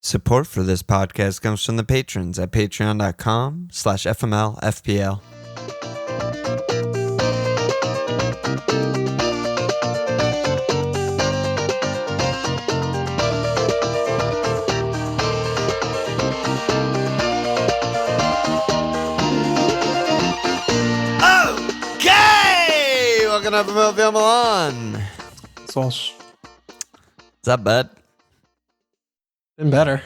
Support for this podcast comes from the patrons at patreon.com/FMLFPL. Okay! Welcome to FMLFPL Milan. It's Walsh. What's up, bud? Been better.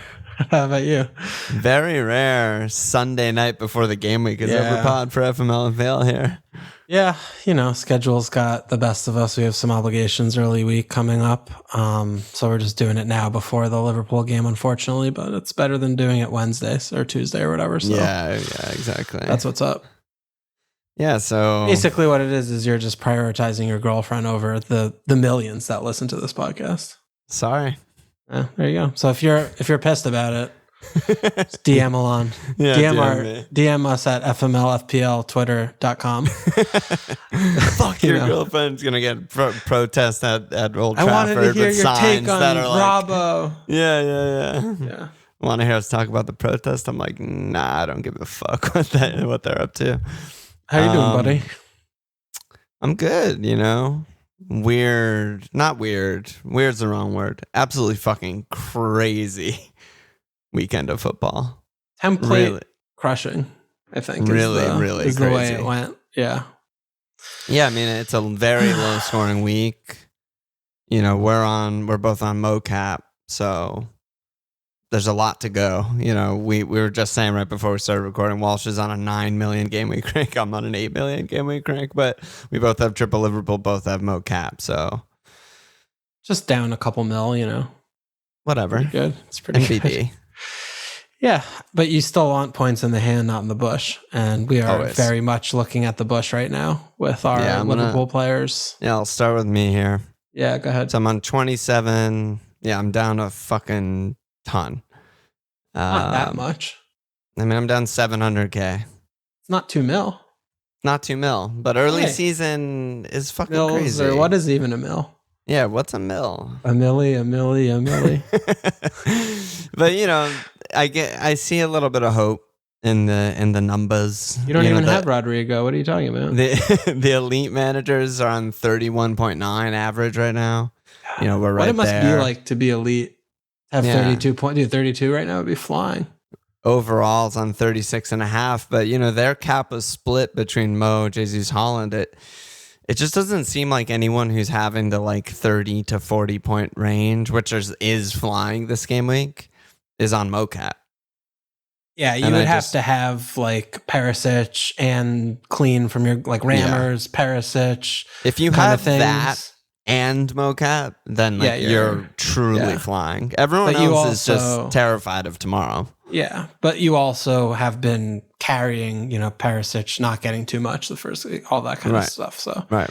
How about you? Very rare Sunday night before the game week is over pod for FMLFPL here. Yeah, schedule's got the best of us. We have some obligations early week coming up. So we're just doing it now before the Liverpool game, unfortunately, but it's better than doing it Wednesday or Tuesday or whatever. So Yeah, exactly. that's what's up. Yeah, so basically what it is you're just prioritizing your girlfriend over the millions that listen to this podcast. Sorry. Yeah, there you go. So if you're pissed about it, just DM Milan. Yeah, DM us at fmlfpltwitter.com. Fuck your girlfriend's gonna get protest at Old Trafford. I wanted to hear with your signs take on that are Bravo. Yeah. Want to hear us talk about the protest? I'm like, nah, I don't give a fuck what they're up to. How you doing, buddy? I'm good. Not weird. Weird's the wrong word. Absolutely fucking crazy weekend of football. Template crushing, I think. Really is crazy. The way it went. Yeah. Yeah, I mean, it's a very low scoring week. We're both on mocap, so there's a lot to go. We were just saying right before we started recording, Walsh is on a 9 million game week rank. I'm on an 8 million game week rank, but we both have triple Liverpool, both have mocap, so just down a couple mil, whatever. Pretty good. It's pretty NBD. Good. Yeah, but you still want points in the hand, not in the bush. And we are very much looking at the bush right now with our Liverpool players. Yeah, I'll start with me here. Yeah, go ahead. So I'm on 27. Yeah, I'm down a fucking ton. Not that much. I mean, I'm down 700K. It's not 2 mil. Not 2 mil, but early seseason is fucking Mills, crazy. Or what is even a mil? Yeah, what's a mil? A milli. But I see a little bit of hope in the numbers. You don't even have Rodrigo. What are you talking about? The elite managers are on 31.9 average right now. We're right there. What it must be like to be elite. Have 32 points. 32 right now would be flying. Overall, it's on 36.5. But their cap was split between Mo, Jesus, Holland. It just doesn't seem like anyone who's having the 30 to 40 point range, which is flying this game week, is on mocap. Yeah, you would have to have Perisic and clean from your Rammers, Perisic. If you have that and mocap, then you're truly flying. Everyone else is just terrified of tomorrow. Yeah, but you also have been carrying, Perisic not getting too much the first week, all that kind of stuff. So Right.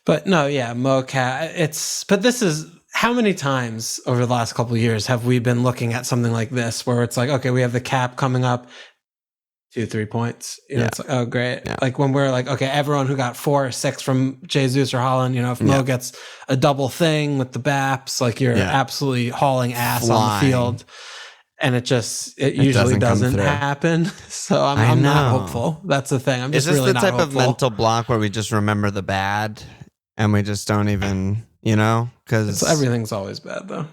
But no, mocap. But this is how many times over the last couple of years have we been looking at something like this where it's like, okay, we have the cap coming up. 2-3 points. It's like, oh, great. Yeah. When we're like, okay, everyone who got 4 or 6 from Jesus or Holland, if Mo gets a double thing with the BAPs, you're absolutely hauling ass on the field. And it usually doesn't happen. So I'm not hopeful. That's the thing. I'm just really not hopeful. Is this the type of mental block where we just remember the bad and we just don't even, because everything's always bad though.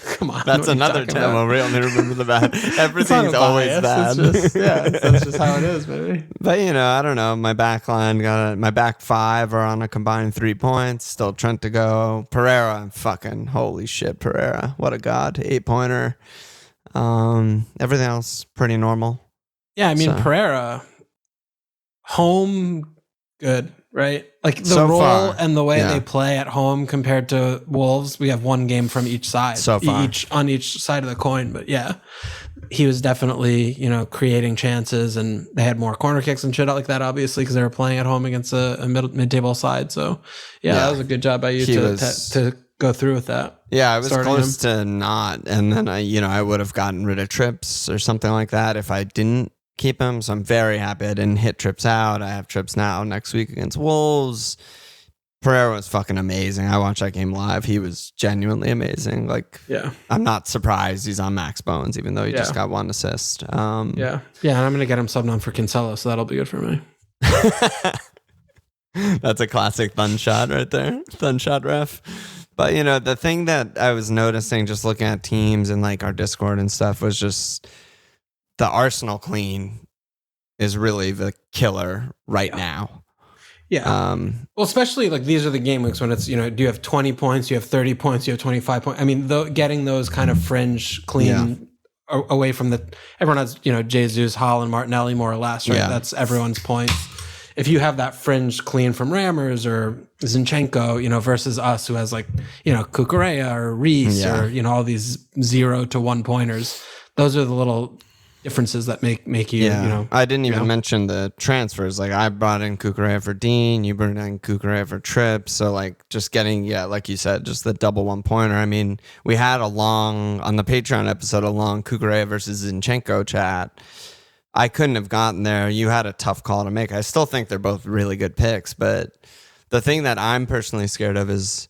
Come on. That's another time where we only remember the bad. Everything's always bad. That's just how it is, baby. But I don't know. My back line my back 5 are on a combined 3 points. Still Trent to go. Pereira, fucking holy shit, Pereira. What a god. 8-pointer. Everything else pretty normal. Yeah, I mean Pereira, home good. Right? The role and the way they play at home compared to Wolves, we have one game from each side. So far. On each side of the coin. But he was definitely, creating chances, and they had more corner kicks and shit like that, obviously, because they were playing at home against a mid-table side. So, that was a good job by you to go through with that. Yeah, I was close to not. And then, I would have gotten rid of Trips or something like that if I didn't keep him. So I'm very happy I didn't hit Trips out. I have Trips now next week against Wolves. Pereira was fucking amazing. I watched that game live. He was genuinely amazing. Like, Yeah. I'm not surprised he's on max bones, even though he just got 1 assist. Yeah. And I'm going to get him subbed on for Cancelo, so that'll be good for me. That's a classic thun shot right there. Thun shot ref. But, you know, the thing that I was noticing just looking at teams and like our Discord and stuff was just the Arsenal clean is really the killer right now. Yeah. Well, especially like these are the game weeks when it's, you know, do you have 20 points, you have 30 points, you have 25 points. I mean, getting those kind of fringe clean away from everyone has, you know, Jesus, Haaland, Martinelli, more or less, right? Yeah. That's everyone's points. If you have that fringe clean from Rammers or Zinchenko, you know, versus us who has like, you know, Cucurella or Reese or, you know, all these 0 to 1 pointers, those are the little differences that make you, you know. I didn't even mention the transfers. Like I brought in Cucurella for Dean, you brought in Cucurella for Tripp. So like just getting, like you said, just the double 1-pointer. I mean, we had on the Patreon episode, a long Cucurella versus Zinchenko chat. I couldn't have gotten there. You had a tough call to make. I still think they're both really good picks, but the thing that I'm personally scared of is,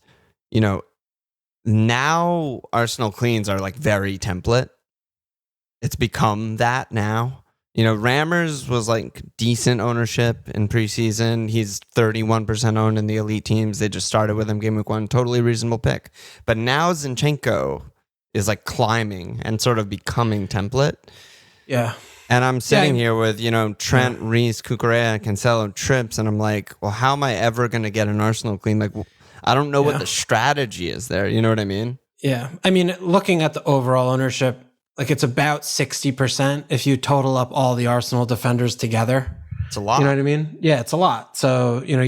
you know, now Arsenal cleans are like very template. It's become that now. You know, Rammers was like decent ownership in preseason. He's 31% owned in the elite teams. They just started with him game week 1. Totally reasonable pick. But now Zinchenko is like climbing and sort of becoming template. Yeah. And I'm sitting here with, you know, Trent, Reese, Cucurella, Cancelo, Trips, and I'm like, well, how am I ever going to get an Arsenal clean? Like, I don't know what the strategy is there. You know what I mean? Yeah. I mean, looking at the overall ownership, like it's about 60% if you total up all the Arsenal defenders together. It's a lot. You know what I mean? Yeah, it's a lot. So, you know,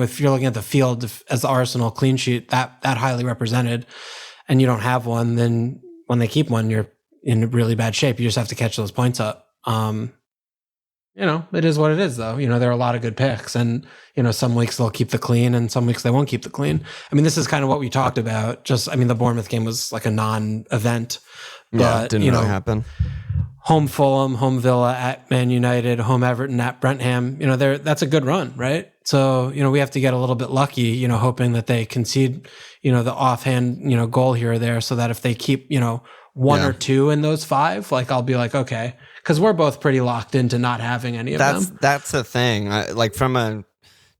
if you're looking at the field as the Arsenal clean sheet, that highly represented, and you don't have one, then when they keep one, you're in really bad shape. You just have to catch those points up. You know, it is what it is though. You know, there are a lot of good picks and, you know, some weeks they'll keep the clean and some weeks they won't keep the clean. I mean, this is kind of what we talked about. The Bournemouth game was like a non-event. But, didn't really happen. Home Fulham, home Villa, at Man United, home Everton, at Brentham. You know, that's a good run, right? So, you know, we have to get a little bit lucky, you know, hoping that they concede, you know, the offhand, you know, goal here or there so that if they keep, you know, 1 or 2 in those 5, like I'll be like, okay. Because we're both pretty locked into not having any of them. That's the thing. Like from a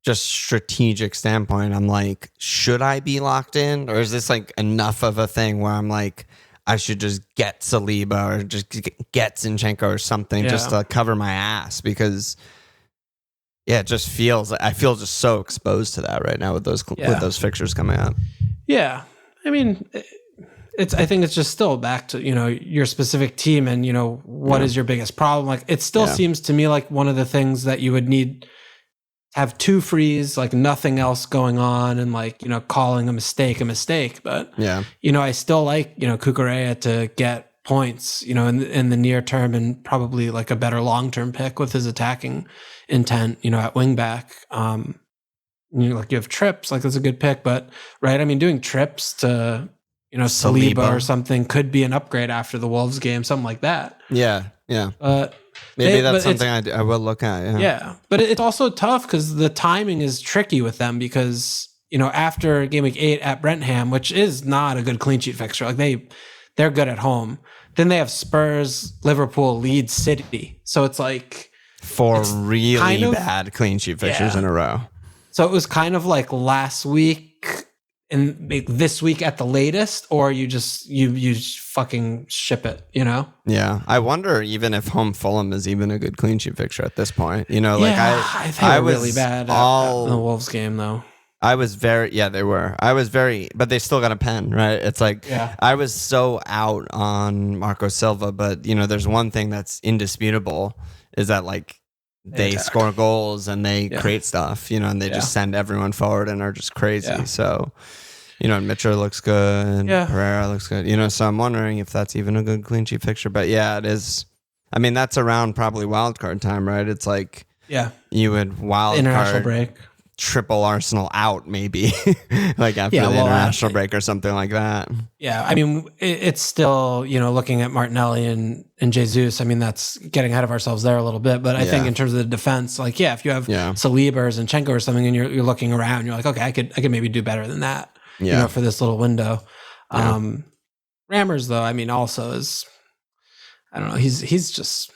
just strategic standpoint, I'm like, should I be locked in? Or is this like enough of a thing where I'm like, I should just get Saliba or just get Zinchenko or something just to cover my ass because, it just feels I feel just so exposed to that right now with those fixtures coming up. Yeah, I mean, I think it's just still back to, you know, your specific team and, you know, what is your biggest problem. Like it still seems to me like one of the things that you would need have 2 frees, like nothing else going on and like, you know, calling a mistake. But, you know, I still like, you know, Cucurella to get points, you know, in the near term and probably like a better long-term pick with his attacking intent, you know, at wing back. You know, like you have Trips, like that's a good pick, but right. I mean, doing Trips to, you know, Saliba or something could be an upgrade after the Wolves game, something like that. Yeah. Maybe that's something I will look at. Yeah. But it's also tough because the timing is tricky with them because, you know, after game week 8 at Brentham, which is not a good clean sheet fixture, like they're good at home. Then they have Spurs, Liverpool, Leeds, City. So it's like 4 really bad clean sheet fixtures in a row. So it was kind of like last week and this week at the latest, or you just fucking ship it, you know? Yeah, I wonder even if home Fulham is even a good clean sheet fixture at this point. You know, like I was really bad at the Wolves game though. I was they were. But they still got a pen, right? It's like I was so out on Marco Silva, but you know, there's one thing that's indisputable is that like they score goals and they create stuff, you know, and they just send everyone forward and are just crazy. Yeah. So, you know, Mitchell looks good. Pereira looks good. You know, so I'm wondering if that's even a good clean sheet fixture. But yeah, it is. I mean, that's around probably wild card time, right? It's like you would wild international card break. triple Arsenal out, maybe like after the international break or something like that. Yeah, I mean, it's still, looking at Martinelli and Jesus, I mean, that's getting ahead of ourselves there a little bit. But I think in terms of the defense, like, if you have Saliba or Zinchenko or something and you're looking around, you're like, okay, I could maybe do better than that, for this little window. Rammers, though, I mean, also is, I don't know, he's just...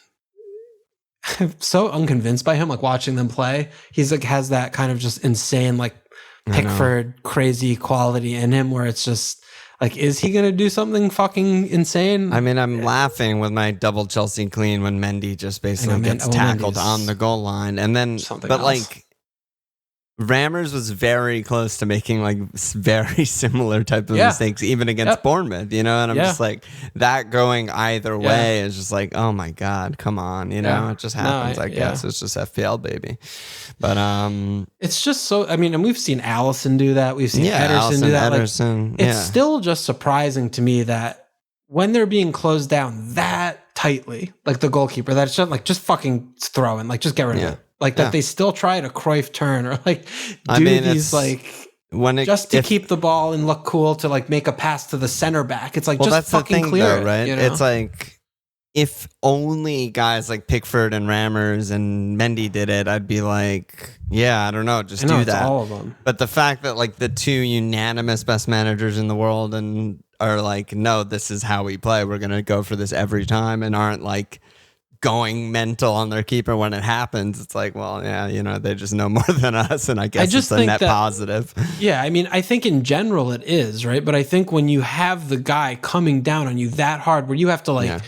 I'm so unconvinced by him, like watching them play. He's like has that kind of just insane, like Pickford crazy quality in him where it's just like, is he going to do something fucking insane? I mean, I'm laughing with my double Chelsea clean when Mendy just basically gets tackled on the goal line. And then, like, Rammers was very close to making like very similar type of mistakes, even against Bournemouth, and I'm just like, that going either way is just like, oh my God, come on, it just happens, I guess. It's just FPL, baby. But it's just so, I mean, and we've seen Allison do that. We've seen Ederson do that. It's still just surprising to me that when they're being closed down that tightly, like the goalkeeper, that's just like, just fucking throw in, like, just get rid of it. Like that they still try to Cruyff turn or like these like to keep the ball and look cool to like make a pass to the center back. It's like, just that's fucking the thing, clear though, right? It's like, if only guys like Pickford and Rammers and Mendy did it, I'd be like, I don't know, just do that. All of them. But the fact that like the two unanimous best managers in the world and are like, no, this is how we play. We're gonna go for this every time, and aren't like going mental on their keeper when it happens. It's like, well, they just know more than us, and I guess it's a net positive. Yeah, I mean, I think in general it is, right? But I think when you have the guy coming down on you that hard, where you have to like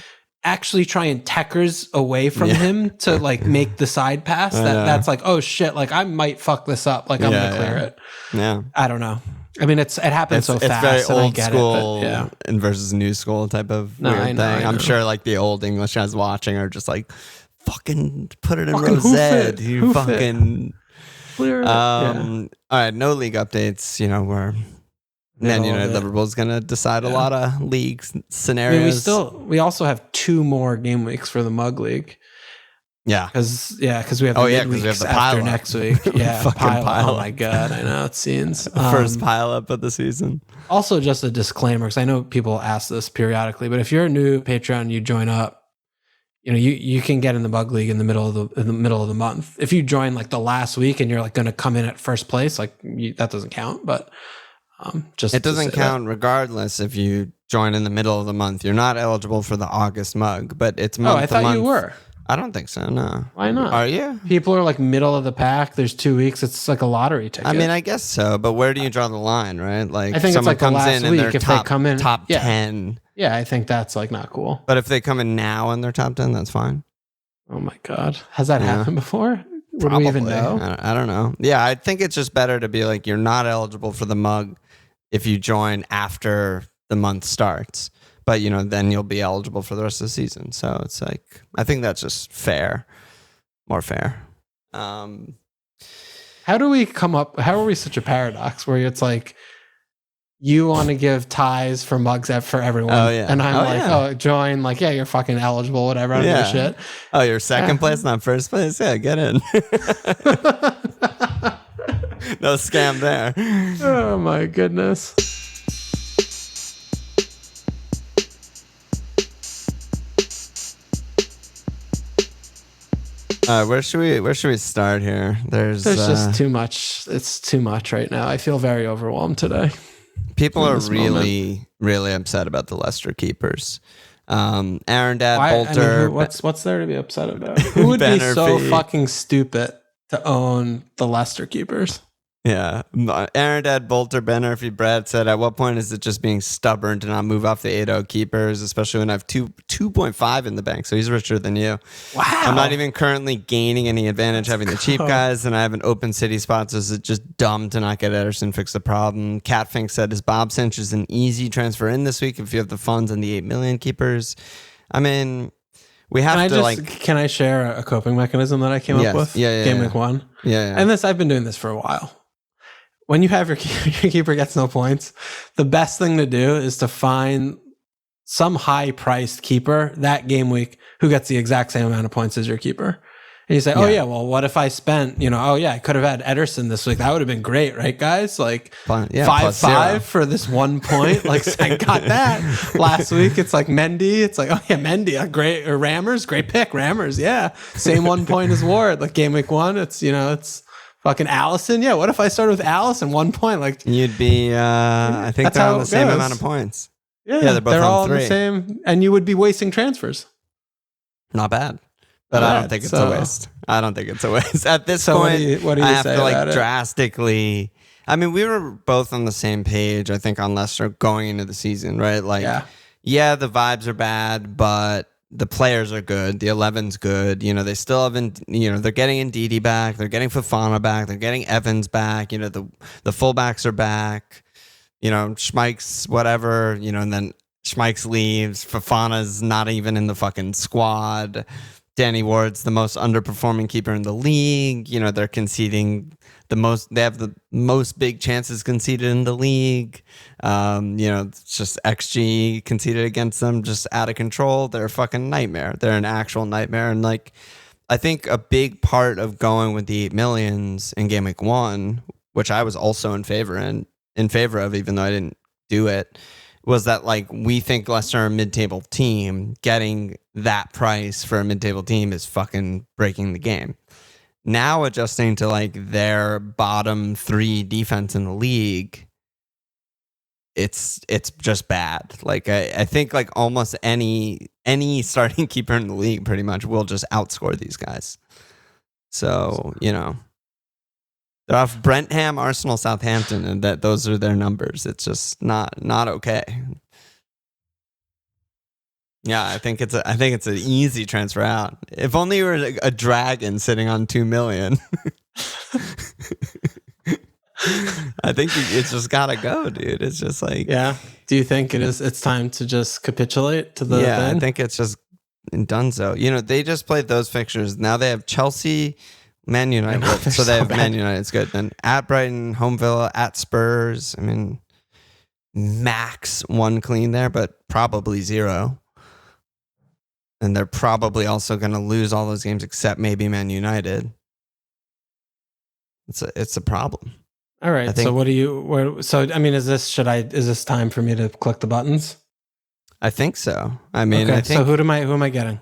actually try and Teckers away from him to like make the side pass, that's like, oh shit, like I might fuck this up, like I'm gonna clear it. Yeah, I don't know. I mean, it happens so fast. It's very old school it, and versus new school type of weird thing. I'm sure like the old English guys watching are just like, fucking put it in Rosette. You fucking clear it. All right, no league updates. Where Man United Liverpool's gonna decide a lot of league scenarios. I mean, we also have 2 more game weeks for the Mug League. Because we have the midweeks after next week. Yeah, pile up. Oh my God, I know, it seems. First pile up of the season. Also, just a disclaimer, because I know people ask this periodically, but if you're a new Patreon, you join up, you can get in the Mug League in the middle of the month. If you join like the last week and you're like going to come in at first place, like that doesn't count. But it doesn't count regardless if you join in the middle of the month. You're not eligible for the August Mug, but it's month to month. I thought you were. I don't think so, no. Why not? Are you? People are like middle of the pack. There's 2 weeks. It's like a lottery ticket. I mean, I guess so, but where do you draw the line, right? Like, I think someone it's like comes the in last and week they're if they come in top 10. Yeah, I think that's like not cool. But if they come in now and they're top 10, that's fine. Oh my God. Has that happened before? Would we even know? I don't know. Yeah, I think it's just better to be like, you're not eligible for the mug if you join after the month starts. But, then you'll be eligible for the rest of the season. So it's like, I think that's just fair. More fair. How are we such a paradox where it's like, you want to give ties for mugs for everyone. Oh, yeah. And I'm join, like, you're fucking eligible, whatever. I don't give a shit. Oh, you're second place, not first place? Yeah, get in. No scam there. Oh my goodness. Where should we start here? There's just too much. It's too much right now. I feel very overwhelmed today. People are really, really upset about the Leicester keepers. Aaron Dad Bolter. I mean, what's there to be upset about? Who would be so fucking stupid to own the Leicester keepers? Yeah. Aaron Dad Bolter, Ben Murphy, Brad said, at what point is it just being stubborn to not move off the 8-0 keepers, especially when I have 2.5 in the bank? So he's richer than you. Wow. I'm not even currently gaining any advantage having the cheap guys, and I have an open city spot, so it's just dumb to not get Ederson, fix the problem. Catfink said, is Bob Cinch is an easy transfer in this week if you have the funds and the 8 million keepers? I mean, we have Can I share a coping mechanism that I came up with? Game week 1? Yeah. And I've been doing this for a while. When you have your keeper gets no points, the best thing to do is to find some high-priced keeper that game week who gets the exact same amount of points as your keeper. And you say, oh yeah, well, what if I spent, I could have had Ederson this week. That would have been great, right, guys? Like 5-5 for this 1 point. Like I got that last week. It's like Mendy. It's like, oh yeah, Mendy, great, or Rammers, great pick, Rammers. Yeah, same 1 point as Ward. Like game week 1, it's fucking Allison. Yeah, what if I started with Allison 1 point? Like you'd be, I think they're on the same amount of points. Yeah, they're both all on the same, and you would be wasting transfers. Not bad. But I don't think it's a waste. I don't think it's a waste. At this point, what do you I have say to about drastically. I mean, we were both on the same page, I think, on Leicester going into the season, right? Like, yeah, the vibes are bad, but the players are good. The 11's good. They still haven't, they're getting Ndidi back. They're getting Fofana back. They're getting Evans back. The fullbacks are back. Schmeich's whatever, and then Schmeich's leaves. Fofana's not even in the fucking squad. Danny Ward's the most underperforming keeper in the league. They're conceding they have the most big chances conceded in the league. It's just XG conceded against them just out of control. They're a fucking nightmare. They're an actual nightmare. And I think a big part of going with the 8 millions in game week 1, which I was also in favor of, even though I didn't do it, was that we think Leicester are a mid-table team. Getting that price for a mid-table team is fucking breaking the game. Now adjusting to their bottom 3 defense in the league, it's just bad. I think almost any starting keeper in the league pretty much will just outscore these guys. So they're off Brentham, Arsenal, Southampton, and those are their numbers. It's just not okay. Yeah, I think it's an easy transfer out. If only you were a dragon sitting on 2 million. I think it's just gotta go, dude. It's just yeah. Do you think it's time to just capitulate to the thing? I think it's just donezo. They just played those fixtures. Now they have Chelsea, Man United. So they have Man United's good. Then at Brighton, home Villa, at Spurs. I mean, max 1 clean there, but probably 0. And they're probably also going to lose all those games except maybe Man United. It's a problem. All right. So what do you? Is this time for me to click the buttons? I think so. I mean, okay, so who am I getting?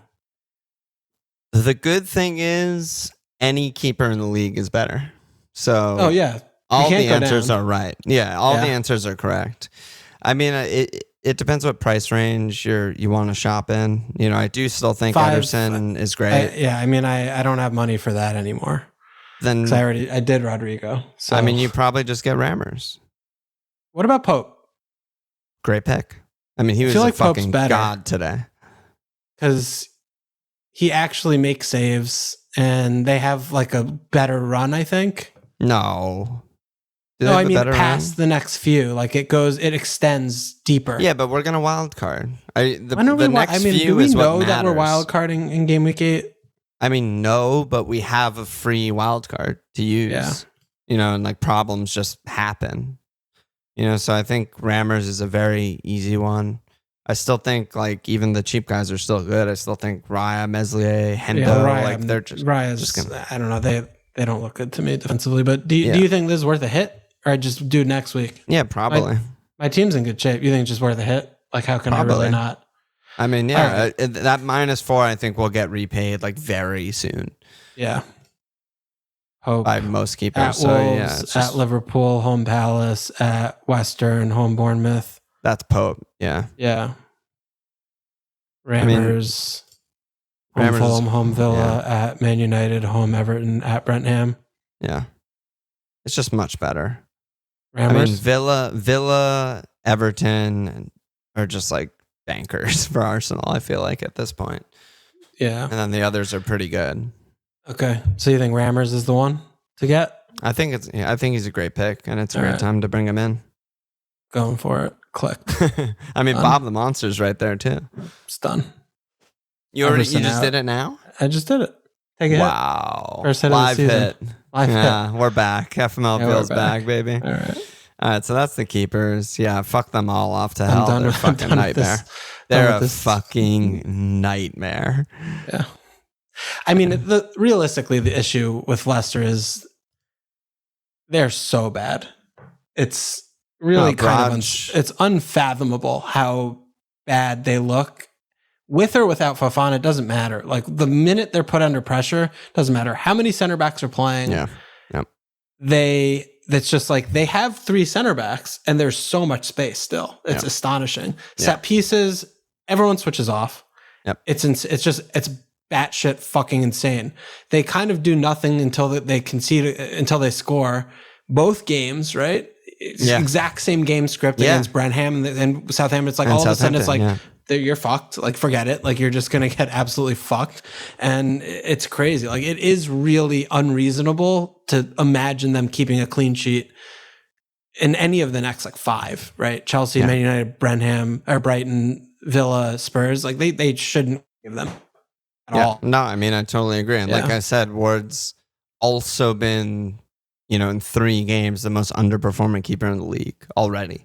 The good thing is any keeper in the league is better. So all the answers are right. Yeah, all the answers are correct. I mean, it depends what price range you want to shop in. I do still think Ederson is great. I don't have money for that anymore. Then I did Rodrigo. So you probably just get Rammers. What about Pope? Great pick. I mean, he was a fucking god today. Because he actually makes saves and they have a better run, I think. No. Past the next few. It extends deeper. Yeah, but we're going to wild card. Do we know that we're wild carding in game week 8? I mean, no, but we have a free wild card to use. Yeah. And problems just happen. So I think Rammers is a very easy one. I still think even the cheap guys are still good. I still think Raya, Meslier, Hendo, they're Raya's I don't know. They don't look good to me defensively. But do you think this is worth a hit, or I just do next week? Yeah, probably. My team's in good shape. You think it's just worth a hit? How can I really not? I mean, that -4 I think will get repaid very soon. Yeah. Hope. By most keepers. At Wolves, at Liverpool, home Palace, at Western, home Bournemouth. That's Pope. Yeah. Yeah. Rammers, home Fulham, home Villa, at Man United, home Everton, at Brentham. Yeah. It's just much better. Rammers? Villa, Everton are just bankers for Arsenal, I feel at this point. Yeah. And then the others are pretty good. Okay. So you think Rammers is the one to get? I think he's a great pick, and it's a great time to bring him in. Going for it. Click. I mean, Bob the Monster's right there too. It's done. You just did it now? I just did it. Take a hit. First hit of the season. Hit. Live hit. We're back. FML feels back, baby. All right, so that's the keepers. Yeah, fuck them all off to hell. They're a fucking nightmare. They're a fucking nightmare. Yeah. I mean, realistically, the issue with Leicester is they're so bad. It's really it's unfathomable how bad they look. With or without Fofana, it doesn't matter. Like the minute they're put under pressure, doesn't matter how many center backs are playing. Yeah. Yep. That's just like they have 3 center backs and there's so much space still. It's astonishing. Set pieces, everyone switches off. Yep. It's batshit fucking insane. They kind of do nothing until they concede, until they score. Both games, right? Exact same game script against Brenham and Southampton. It's like all of a sudden it's like, you're fucked. Like, forget it. Like, you're just going to get absolutely fucked. And it's crazy. Like, it is really unreasonable to imagine them keeping a clean sheet in any of the next, like, 5, right? Chelsea, Man United, Brenham, or Brighton, Villa, Spurs. Like, they shouldn't give them at all. No, I mean, I totally agree. And like I said, Ward's also been, in 3 games, the most underperforming keeper in the league already.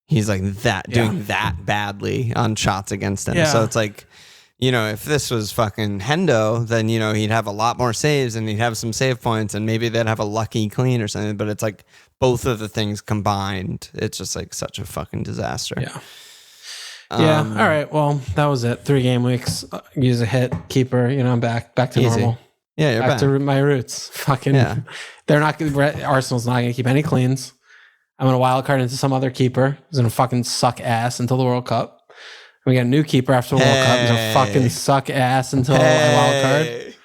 He's like doing that badly on shots against him. Yeah. So it's like, if this was fucking Hendo, then, he'd have a lot more saves and he'd have some save points and maybe they'd have a lucky clean or something. But it's like both of the things combined, it's just like such a fucking disaster. Yeah. Yeah. All right. Well, that was it. 3 game weeks. Use a hit, keeper. I'm back to easy. normal. Yeah, you're back to my roots. Fucking. Yeah. Arsenal's not going to keep any cleans. I'm going to wild card into some other keeper who's going to fucking suck ass until the World Cup. We got a new keeper after the World Cup who's going to fucking suck ass until I wild card.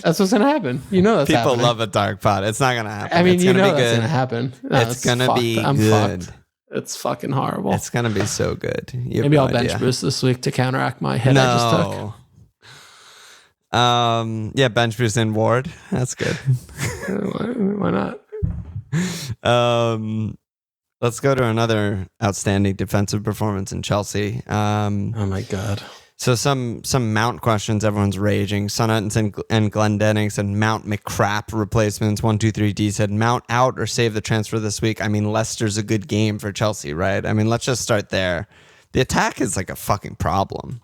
That's what's going to happen. That's People happening. love a dark pot. It's not going to happen. I mean, it's that's going to happen. No, it's going to be I'm good. Fucked. It's fucking horrible. It's going to be so good. Maybe I'll bench boost this week to counteract my hit I just took. Bench boost in Ward. That's good. Why not? Let's go to another outstanding defensive performance in Chelsea. Oh my God. So some Mount questions. Everyone's raging. Sonnet and Glendenning said Mount McCrap replacements. 123D said Mount out or save the transfer this week. I mean, Leicester's a good game for Chelsea, right? I mean, let's just start there. The attack is like a fucking problem.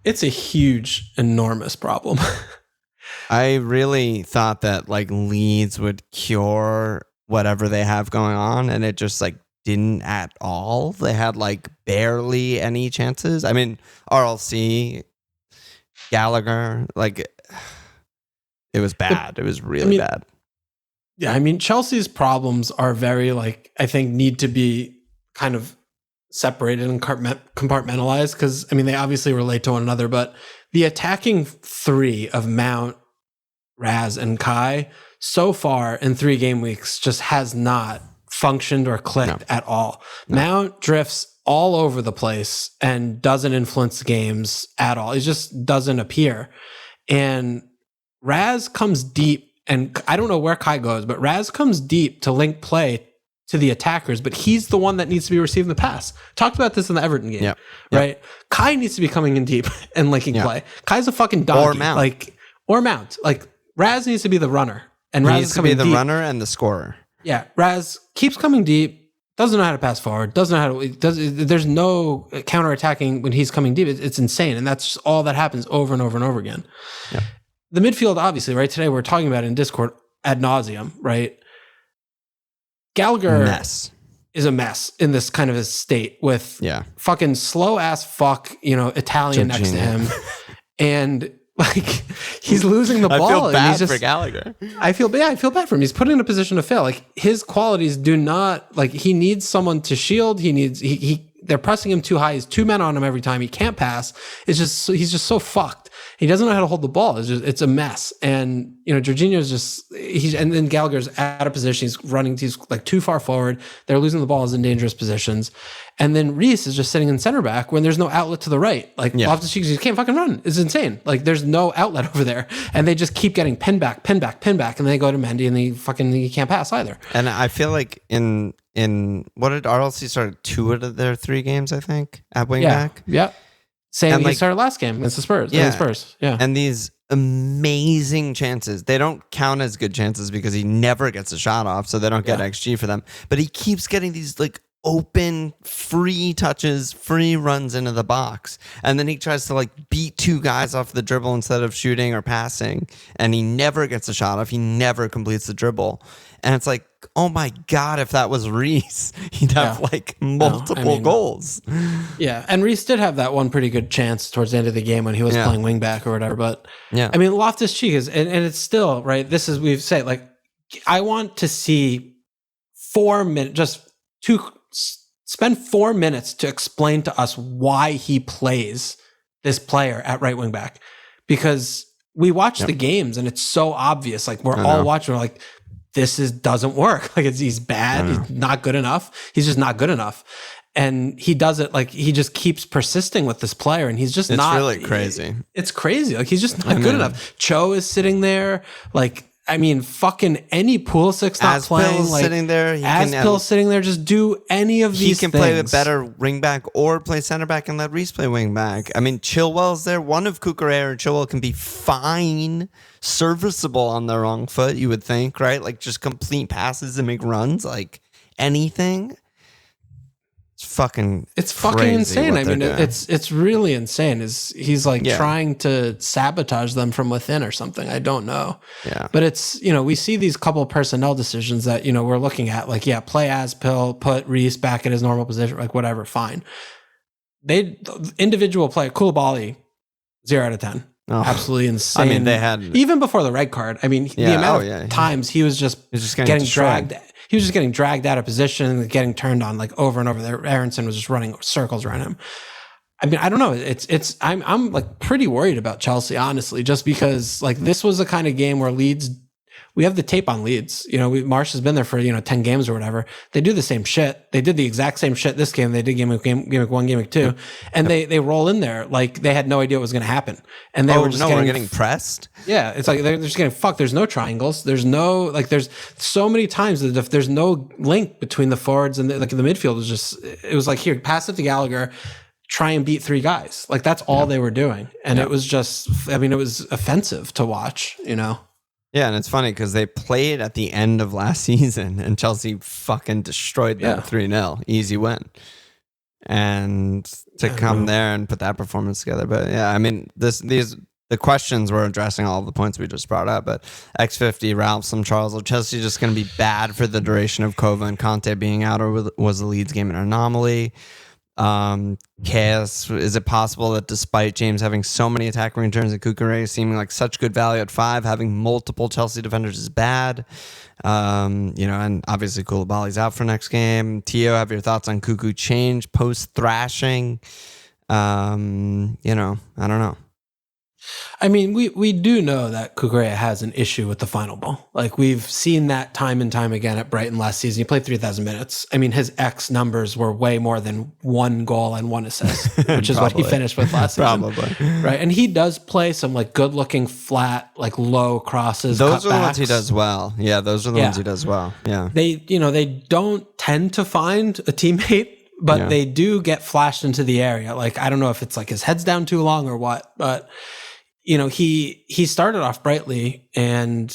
It's a huge, enormous problem. I really thought that like Leeds would cure whatever they have going on, and it just like didn't at all. They had like barely any chances. I mean, RLC, Gallagher, like it was bad. It was really bad. Yeah, I mean, Chelsea's problems are very like, I think need to be kind of separated and compartmentalized because, I mean, they obviously relate to one another, but the attacking 3 of Mount, Raz, and Kai so far in 3 game weeks just has not functioned or clicked at all. No. Mount drifts all over the place and doesn't influence games at all. It just doesn't appear. And Raz comes deep, and I don't know where Kai goes, but Raz comes deep to link play to the attackers, but he's the one that needs to be receiving the pass. Talked about this in the Everton game, right? Kai needs to be coming in deep and linking play. Kai's a fucking donkey. Or Mount. Like Raz needs to be the runner. And Raz needs to be the runner and the scorer. Yeah, Raz keeps coming deep, doesn't know how to pass forward, doesn't know how to. There's no counterattacking when he's coming deep. It's insane, and that's all that happens over and over and over again. Yeah. The midfield, obviously, right? Today we're talking about it in Discord ad nauseum, right? Gallagher is a mess in this kind of a state with fucking slow ass fuck, Italian next to him, and. Like he's losing the ball. I feel bad for Gallagher. I feel bad for him. He's put in a position to fail. Like his qualities do not like he needs someone to shield. They're pressing him too high. He's 2 men on him every time. He can't pass. He's just so fucked. He doesn't know how to hold the ball. It's a mess. And Jorginho's and then Gallagher's out of position. He's running. He's like too far forward. They're losing the balls in dangerous positions. And then Reece is just sitting in center back when there's no outlet to the right. Like Loftus-Cheek, he can't fucking run. It's insane. Like there's no outlet over there, and they just keep getting pinned back, and then they go to Mendy, and he can't pass either. And I feel like in what did RLC start 2 out of their 3 games? I think at wing back. Yeah. Same. He started last game against the Spurs. Yeah. Spurs. Yeah. And these amazing chances, they don't count as good chances because he never gets a shot off, so they don't get XG for them. But he keeps getting these like open, free touches, free runs into the box. And then he tries to like beat two guys off the dribble instead of shooting or passing. And he never gets a shot off. He never completes the dribble. And it's like, oh my God, if that was Reece, he'd have like multiple goals. Yeah. And Reece did have that one pretty good chance towards the end of the game when he was playing wing back or whatever. But I mean, Loftus-Cheek is, and it's still, right, this is, we've said, like, I want to see 4 minutes, spend 4 minutes to explain to us why he plays this player at right wing back, because we watch the games and it's so obvious. Like we're all watching, we're like, this doesn't work. Like he's bad. He's not good enough. He's just not good enough. And he does it, like he just keeps persisting with this player and he's just it's not. It's really crazy. It's crazy. Like he's just not good enough. Cho is sitting there like, I mean, fucking any Pulisic's not playing. Like, sitting there. Aspill's sitting there. Just do any of these things. He can play a better wing back or play center back and let Reece play wing back. I mean, Chilwell's there. One of Cucurella or Chilwell can be fine, serviceable on the wrong foot, you would think, right? Like just complete passes and make runs, like anything. It's fucking insane. I mean, it's really insane. He's like trying to sabotage them from within or something. I don't know. Yeah. But it's, we see these couple personnel decisions that, we're looking at, like, play Aspill, put Reece back in his normal position, like whatever, fine. Individual play, Koulibaly, 0 out of 10. Oh. Absolutely insane. I mean, they had even before the red card. I mean, the amount of times he was just getting dragged. He was just getting dragged out of position and getting turned on like over and over there. Aronson was just running circles around him. I mean, I don't know. I'm like pretty worried about Chelsea, honestly, just because like this was the kind of game where Leeds, we have the tape on Leeds. Marsh has been there for 10 games or whatever. They do the same shit. They did the exact same shit this game. They did game week 1, game week 2, and they roll in there like they had no idea what was going to happen. And they were just getting pressed. Yeah, it's like they're just getting fucked. There's no triangles. There's no there's so many times that if there's no link between the forwards and the midfield was just. It was like, here, pass it to Gallagher. Try and beat 3 guys. Like that's all they were doing, and it was just. I mean, it was offensive to watch. Yeah, and it's funny because they played at the end of last season and Chelsea fucking destroyed them 3-0. Easy win. And to come there and put that performance together. But yeah, I mean, the questions were addressing all of the points we just brought up. But X50, Ralph, some Charles, Chelsea just going to be bad for the duration of Kova and Conte being out, or was the Leeds game an anomaly? Chaos, is it possible that despite James having so many attacking returns and Cucurella seeming like such good value at 5, having multiple Chelsea defenders is bad? And obviously Koulibaly's out for next game. Tio, have your thoughts on Cuckoo change post thrashing? I don't know. I mean, we do know that Cucurella has an issue with the final ball. Like we've seen that time and time again at Brighton last season. He played 3,000 minutes. I mean, his X numbers were way more than 1 goal and 1 assist, which is what he finished with last season. Probably. Right. And he does play some like good looking flat, like low crosses. Those are the ones he does well. Yeah. Those are the ones he does well. Yeah. They don't tend to find a teammate, but they do get flashed into the area. Like, I don't know if it's like his head's down too long or what, but he started off brightly, and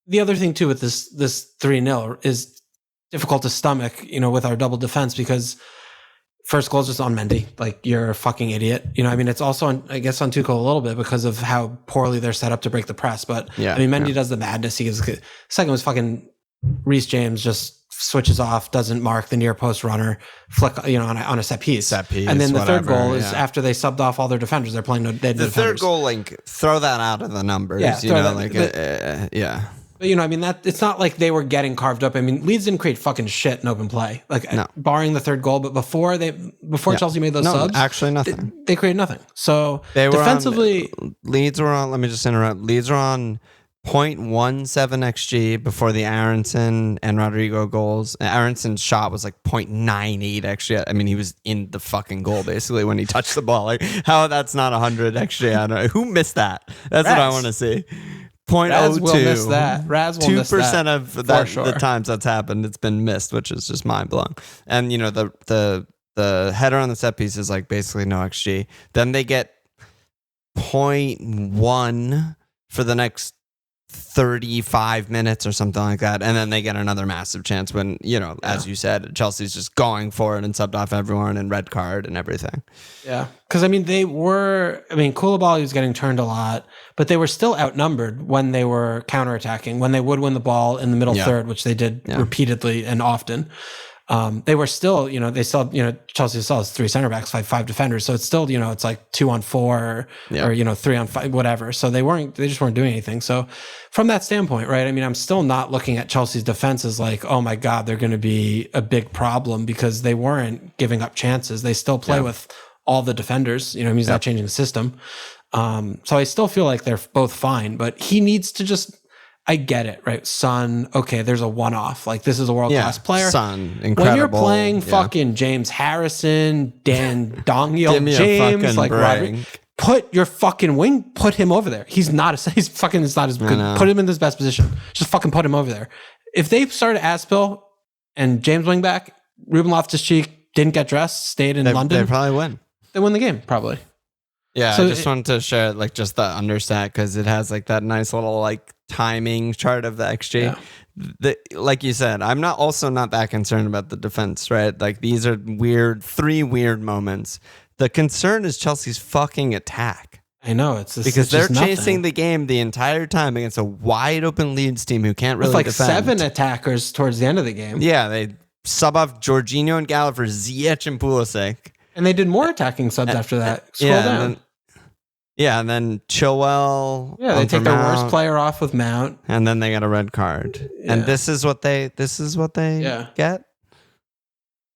the other thing too with this 3-0 is difficult to stomach, with our double defense, because first goal is just on Mendy. Like, you're a fucking idiot. I mean, it's also on Tuchel a little bit because of how poorly they're set up to break the press. But I mean, Mendy does the madness. Second was fucking Reece James just switches off, doesn't mark the near post runner, flick, on a set piece. And then the third goal is after they subbed off all their defenders. They're playing the third goal, like, throw that out of the numbers. Yeah, But I mean, that it's not like they were getting carved up. I mean, Leeds didn't create fucking shit in open play, barring the third goal. But before Chelsea made those subs, actually nothing. They created nothing. So they were defensively, Leeds were on. Let me just interrupt. Leeds were on 0.17 XG before the Aronson and Rodrigo goals. Aronson's shot was like 0.98 XG. I mean, he was in the fucking goal basically when he touched the ball. Like, how that's not 100 XG? I don't know. Who missed that? That's what I want to see. 0.02. Raz will miss that. Raz will miss that. 2% of that, the times that's happened, it's been missed, which is just mind blowing. And the header on the set piece is like basically no XG. Then they get 0.1 for the next 35 minutes or something like that, and then they get another massive chance when, as you said, Chelsea's just going for it and subbed off everyone and red card and everything. Yeah, because Koulibaly was getting turned a lot, but they were still outnumbered when they were counterattacking, when they would win the ball in the middle third, which they did repeatedly and often. They were still, Chelsea still has 3 center backs, five defenders. So it's still, it's like 2-on-4 or 3-on-5, whatever. So they just weren't doing anything. So from that standpoint, right? I mean, I'm still not looking at Chelsea's defense as like, oh my God, they're going to be a big problem, because they weren't giving up chances. They still play with all the defenders, he's not changing the system. So I still feel like they're both fine, but he needs to just, I get it, right? Son, okay, there's a one-off. Like, this is a world-class player. Son, incredible. When you're playing fucking James Harrison, Dan Dongyal, James, like Rodrigo, put your fucking wing, put him over there. It's not as good. Put him in his best position. Just fucking put him over there. If they started Aspil and James wing back, Ruben Loftus-Cheek didn't get dressed, stayed in London, they probably win. They win the game, probably. Yeah, so I just wanted to share like just the understat, because it has like that nice little like timing chart of the XG. Yeah. Like you said, I'm also not that concerned about the defense, right? Like, these are 3 weird moments. The concern is Chelsea's fucking attack. I know, because they're chasing the game the entire time against a wide open Leeds team who can't really defend. With like 7 attackers towards the end of the game. Yeah, they sub off Jorginho and Gallagher for Ziyech and Pulisic. And they did more attacking subs after that. Scroll down. And then Chilwell. Yeah, they take their worst player off with Mount, and then they get a red card. Yeah. And this is what they get.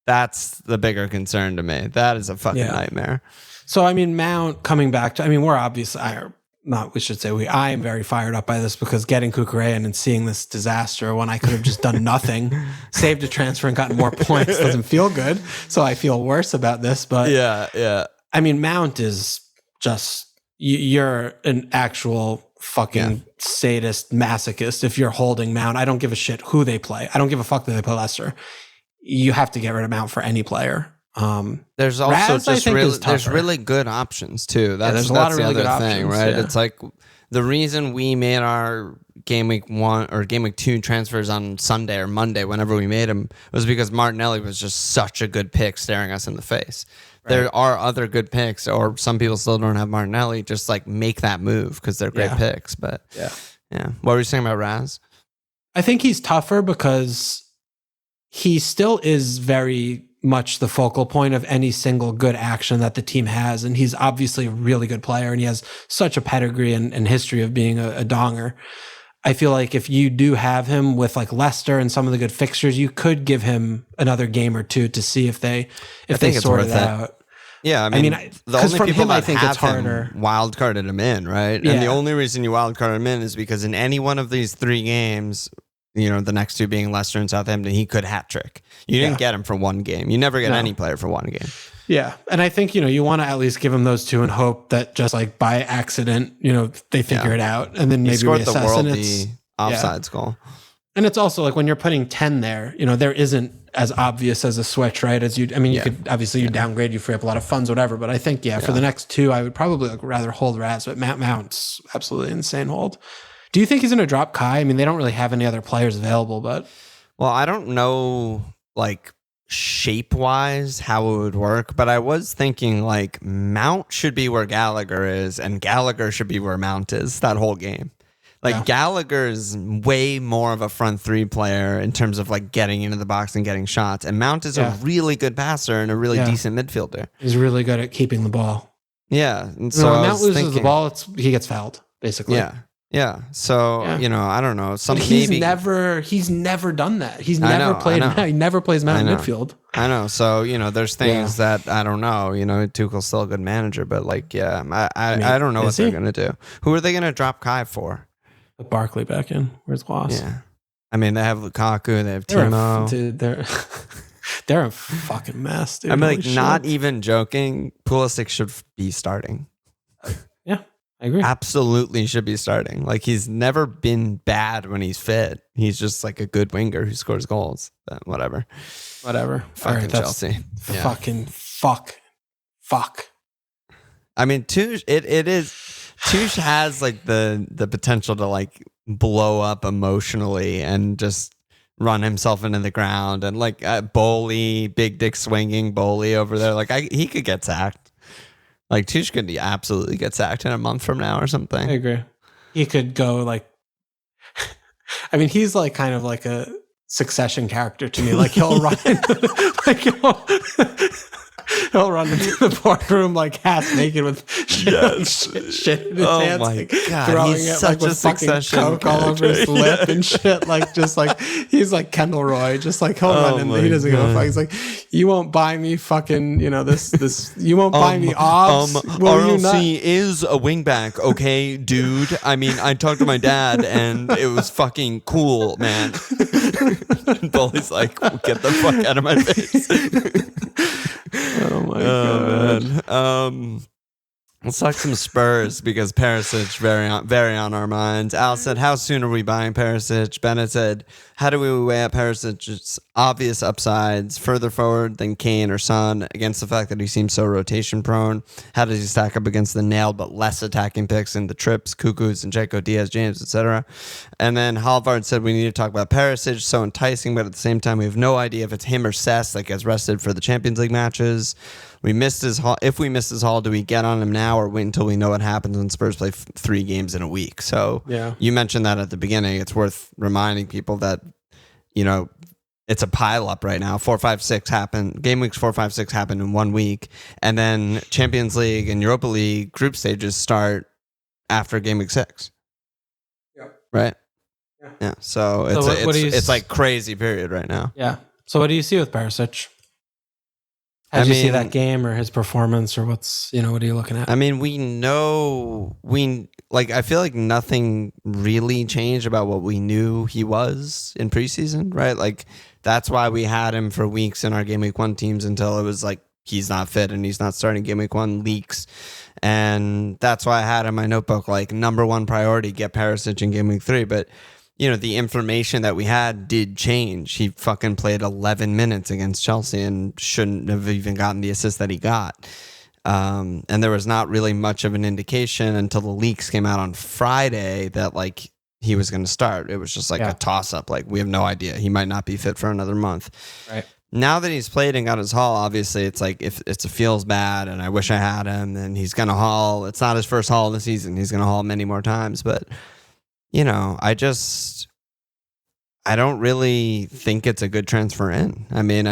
That's the bigger concern to me. That is a fucking nightmare. So I mean, Mount coming back to. I mean, we're obviously I am very fired up by this, because getting Cucurella in and seeing this disaster when I could have just done nothing, saved a transfer and gotten more points, doesn't feel good. So I feel worse about this. But I mean, Mount is just. You're an actual fucking sadist masochist if you're holding Mount. I don't give a shit who they play. I don't give a fuck that they play Leicester. You have to get rid of Mount for any player. There's also there's really good options too. There's a lot of really good options, right? Yeah. It's like the reason we made our game week 1 or game week 2 transfers on Sunday or Monday, whenever we made them, was because Martinelli was just such a good pick staring us in the face. Right. There are other good picks, or some people still don't have Martinelli. Just like make that move, because they're great picks. But yeah. What were you saying about Raz? I think he's tougher because he still is very much the focal point of any single good action that the team has. And he's obviously a really good player, and he has such a pedigree and history of being a donger. I feel like if you do have him with like Leicester and some of the good fixtures, you could give him another game or two to see if they sort it out. Yeah, I mean the only people that have him wild carded him in, right? Yeah. And the only reason you wild carded him in is because in any one of these 3 games, the next 2 being Leicester and Southampton, he could hat trick. You didn't get him for 1 game. You never get any player for 1 game. Yeah. And I think, you want to at least give him those 2 and hope that just like by accident, they figure it out, and then maybe scored the worldie offsides goal. And it's also like when you're putting 10 there, there isn't as obvious as a switch, right? As you could obviously you downgrade, you free up a lot of funds, whatever. But I think, for the next 2, I would probably rather hold Raz, but Mount's absolutely insane hold. Do you think he's going to drop Kai? I mean, they don't really have any other players available, but. Well, I don't know, like, shape-wise how it would work, but I was thinking, like, Mount should be where Gallagher is, and Gallagher should be where Mount is that whole game. Like, Gallagher's way more of a front 3 player in terms of, like, getting into the box and getting shots, and Mount is a really good passer and a really decent midfielder. He's really good at keeping the ball. Yeah. And so when Mount loses the ball, he gets fouled, basically. Yeah. So, I don't know. He's never done that. He's never played. He never plays Mount in midfield. I know. So, there's things that I don't know. Tuchel's still a good manager, but like, I don't know what they're going to do. Who are they going to drop Kai for? Put Barkley back in. Where's Gloss? Yeah. I mean, they have Lukaku. They have Timo. They're a fucking mess, dude. I'm like, not even joking. Pulisic should be starting. Yeah. I agree. Absolutely should be starting. Like, he's never been bad when he's fit. He's just like a good winger who scores goals. But whatever. Fucking Chelsea. Fucking fuck. I mean, Tuchel has like the potential to like blow up emotionally and just run himself into the ground. And like Boley, big dick swinging Boley over there, like he could get sacked. Like Tuch could absolutely get sacked in a month from now or something. I agree. He could go like, I mean, he's like kind of like a Succession character to me. Like he'll run, he'll run into the boardroom like half naked with shit in his hands. My like, God, throwing he's it such like with a fucking Succession Coke all over his lip and shit. Like just like he's like Kendall Roy. Just like he'll run in. He doesn't give a fuck. He's like, you won't buy me fucking, you know, this. You won't buy me odds. RLC is a wingback, okay, dude. I mean, I talked to my dad and it was fucking cool, man. Bully's like, get the fuck out of my face. Oh my God. Man. Let's talk some Spurs because Perisic very on our minds. Al said, how soon are we buying Perisic? Bennett said, how do we weigh up Perisic's obvious upsides further forward than Kane or Son against the fact that he seems so rotation prone? How does he stack up against the nailed but less attacking picks in the Trips, Cuckoos, and Jaco, Diaz, James, etc.? And then Halvard said, we need to talk about Perisic, so enticing, but at the same time, we have no idea if it's him or Cess that gets rested for the Champions League matches. We missed his haul. If we missed his haul, do we get on him now or wait until we know what happens when Spurs play 3 games in a week? So you mentioned that at the beginning. It's worth reminding people that, you know, it's a pile up right now. 4, 5, 6 happened. Game weeks 4, 5, 6 happened in 1 week. And then Champions League and Europa League group stages start after game week 6. Yep. Right? Yeah. So it's like crazy period right now. Yeah. So what do you see with Perisic? How did you see that game or his performance or what's, you know, what are you looking at? I mean, I feel like nothing really changed about what we knew he was in preseason, right? Like that's why we had him for weeks in our game week 1 teams until it was like, he's not fit and he's not starting game week 1 leaks. And that's why I had in my notebook, like number 1 priority, get Perisic in game week 3. But you know, the information that we had did change. He fucking played 11 minutes against Chelsea and shouldn't have even gotten the assist that he got. And there was not really much of an indication until the leaks came out on Friday that like he was going to start. It was just like a toss up. Like we have no idea. He might not be fit for another month. Right. Now that he's played and got his haul, obviously it's like if it feels bad and I wish I had him, then he's going to haul. It's not his first haul of the season. He's going to haul many more times, but you know, I don't really think it's a good transfer in. I mean,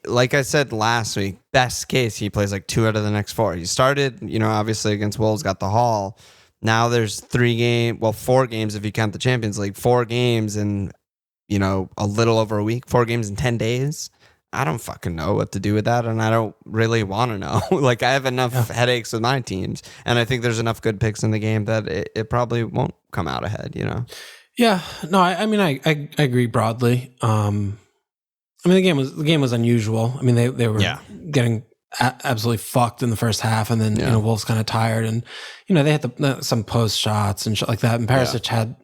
like I said last week, best case, he plays like 2 out of the next 4. He started, you know, obviously against Wolves, got the haul. Now there's 4 games if you count the Champions League, 4 games in, you know, a little over a week, 4 games in 10 days. I don't fucking know what to do with that, and I don't really want to know. Like, I have enough headaches with my teams, and I think there's enough good picks in the game that it probably won't come out ahead, you know? Yeah. No, I mean, I agree broadly. I mean, the game was unusual. I mean, they were getting absolutely fucked in the first half, and then, you know, Wolves kind of tired, and, you know, they had some post shots and shit like that, and Perisic had...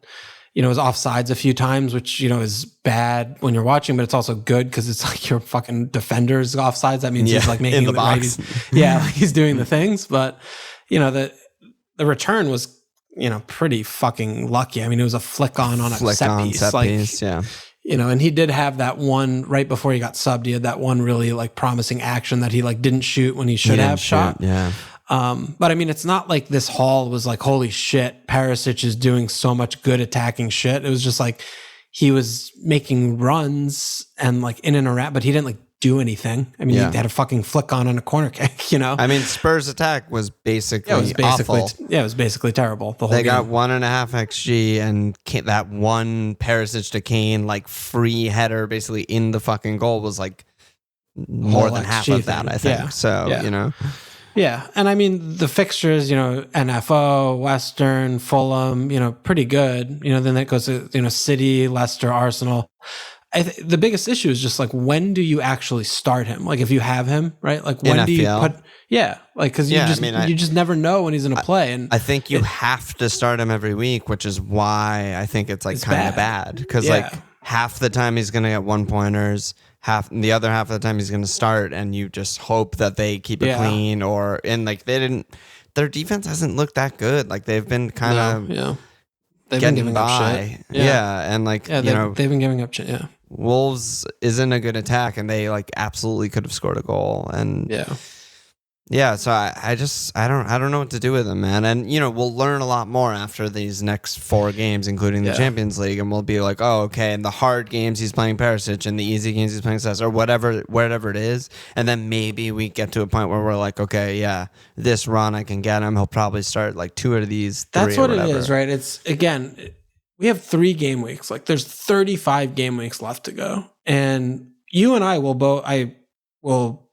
You know, was offsides a few times, which, you know, is bad when you're watching, but it's also good because it's like your fucking defender's offsides. That means he's like making the box. Right. Like he's doing the things. But, you know, the return was, you know, pretty fucking lucky. I mean, it was a flick on a set piece. You know, and he did have that one right before he got subbed. He had that one really like promising action that he like didn't shoot when he should have shot. Yeah. But I mean, it's not like this haul was like, holy shit, Perisic is doing so much good attacking shit. It was just like he was making runs and like in and around, but he didn't like do anything. I mean, he had a fucking flick on a corner kick, you know? I mean, Spurs attack was basically awful. It was basically terrible. The whole they game. got 1.5 XG and that one Perisic to Kane, like free header basically in the fucking goal was like more than half of that, I think. You know? Yeah. And I mean, the fixtures, you know, NFO, Western, Fulham, you know, pretty good. You know, then that goes to, you know, City, Leicester, Arsenal. The biggest issue is just like, when do you actually start him? Like if you have him, right? Like when do you put, like, cause you you just never know when he's going to play. And I think you have to start him every week, which is why I think it's like kind of bad. Cause like half the time he's going to get 1-pointers. The other half of the time he's going to start, and you just hope that they keep it clean, and like they didn't their defense hasn't looked that good. Like they've been kind of they've getting been giving by. up shit. And like they've been giving up shit. Yeah, Wolves isn't a good attack, and they like absolutely could have scored a goal. And so I don't know what to do with them, man. And we'll learn a lot more after these next 4 games, including the Champions League, and we'll be like, oh, okay. In the hard games he's playing Perisic, and the easy games he's playing Cesc, or whatever it is. And then maybe we get to a point where we're like, okay, this run I can get him. He'll probably start like 2 of these. 3 That's what it is, right? It's again, we have 3 game weeks. Like there's 35 game weeks left to go, and you and I will will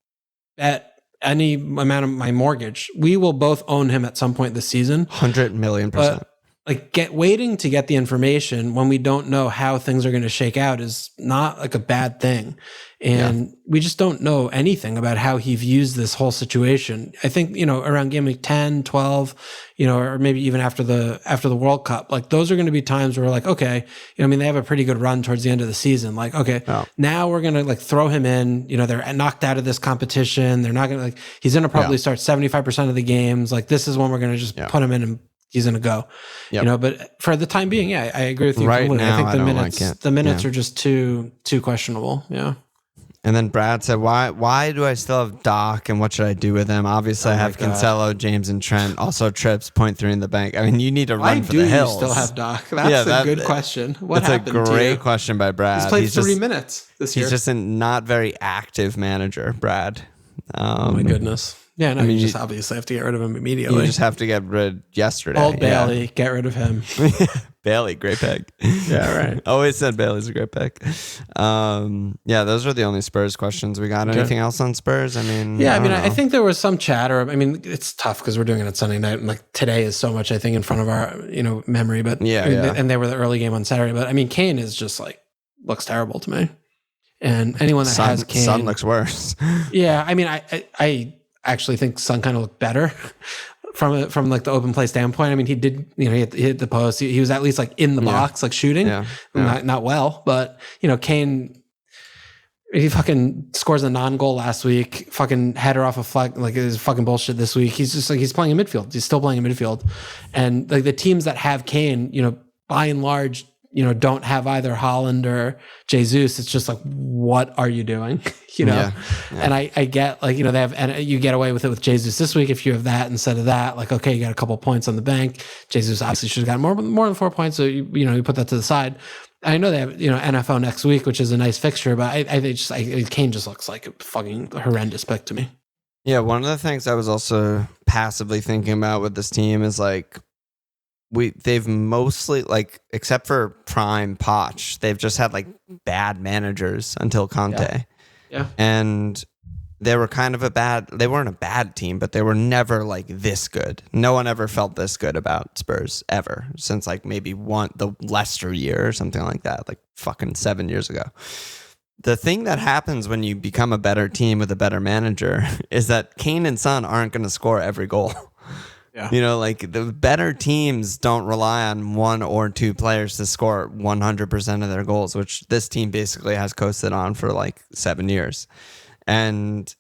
bet any amount of my mortgage, we will both own him at some point this season. 100 million %. Like waiting to get the information when we don't know how things are going to shake out is not like a bad thing. And we just don't know anything about how he views this whole situation. I think, around game week 10, 12, or maybe even after the World Cup, like those are going to be times where we're like, okay, they have a pretty good run towards the end of the season. Like, okay, now we're going to like throw him in, they're knocked out of this competition. They're not going to he's going to probably start 75% of the games. Like this is when we're going to just put him in and he's going to go, but for the time being, I agree with you. Right now, I think the minutes are just too questionable. Yeah. And then Brad said, why do I still have Doc, and what should I do with him? Obviously, I have Cancelo, James, and Trent. Also, Trips, 0.3 in the bank. I mean, you need to run for the hills. Why do you still have Doc? That's a good question. What happened to you? That's a great question by Brad. He's played 3 minutes this year. He's just a not very active manager, Brad. Oh, my goodness. Yeah, no, you just obviously have to get rid of him immediately. You just have to get rid yesterday. Old Bailey, get rid of him. Bailey, great pick. Yeah, right. Always said Bailey's a great pick. Those are the only Spurs questions we got. Anything else on Spurs? I mean, I think there was some chatter. I mean, it's tough because we're doing it on Sunday night, and like today is so much, I think, in front of our memory. But and they were the early game on Saturday. But I mean, Kane is just like looks terrible to me. And anyone that has Kane, Son looks worse. Yeah, I mean, I actually think Son kind of looked better from like the open play standpoint. I mean, he did, he hit the post. He was at least like in the box, like shooting. Not well, but Kane, he fucking scores a non-goal last week. Fucking header off a flag, like it is fucking bullshit this week. He's just like he's playing in midfield. He's still playing in midfield, and like the teams that have Kane, by and large, don't have either Haaland or Jesus. It's just like, what are you doing? And I get like, they have, and you get away with it with Jesus this week. If you have that instead of that, like, okay, you got a couple points on the bank. Jesus obviously should have got more than 4 points. So you put that to the side. I know they have, NFL next week, which is a nice fixture, but Kane just looks like a fucking horrendous pick to me. Yeah. One of the things I was also passively thinking about with this team is like, they've mostly, like, except for Prime Poch, they've just had like bad managers until Conte. Yeah. And they were kind of they weren't a bad team, but they were never like this good. No one ever felt this good about Spurs ever since like maybe the Leicester year or something like that, like fucking 7 years ago. The thing that happens when you become a better team with a better manager is that Kane and Son aren't going to score every goal. Yeah. Like the better teams don't rely on 1 or 2 players to score 100% of their goals, which this team basically has coasted on for like 7 years. And,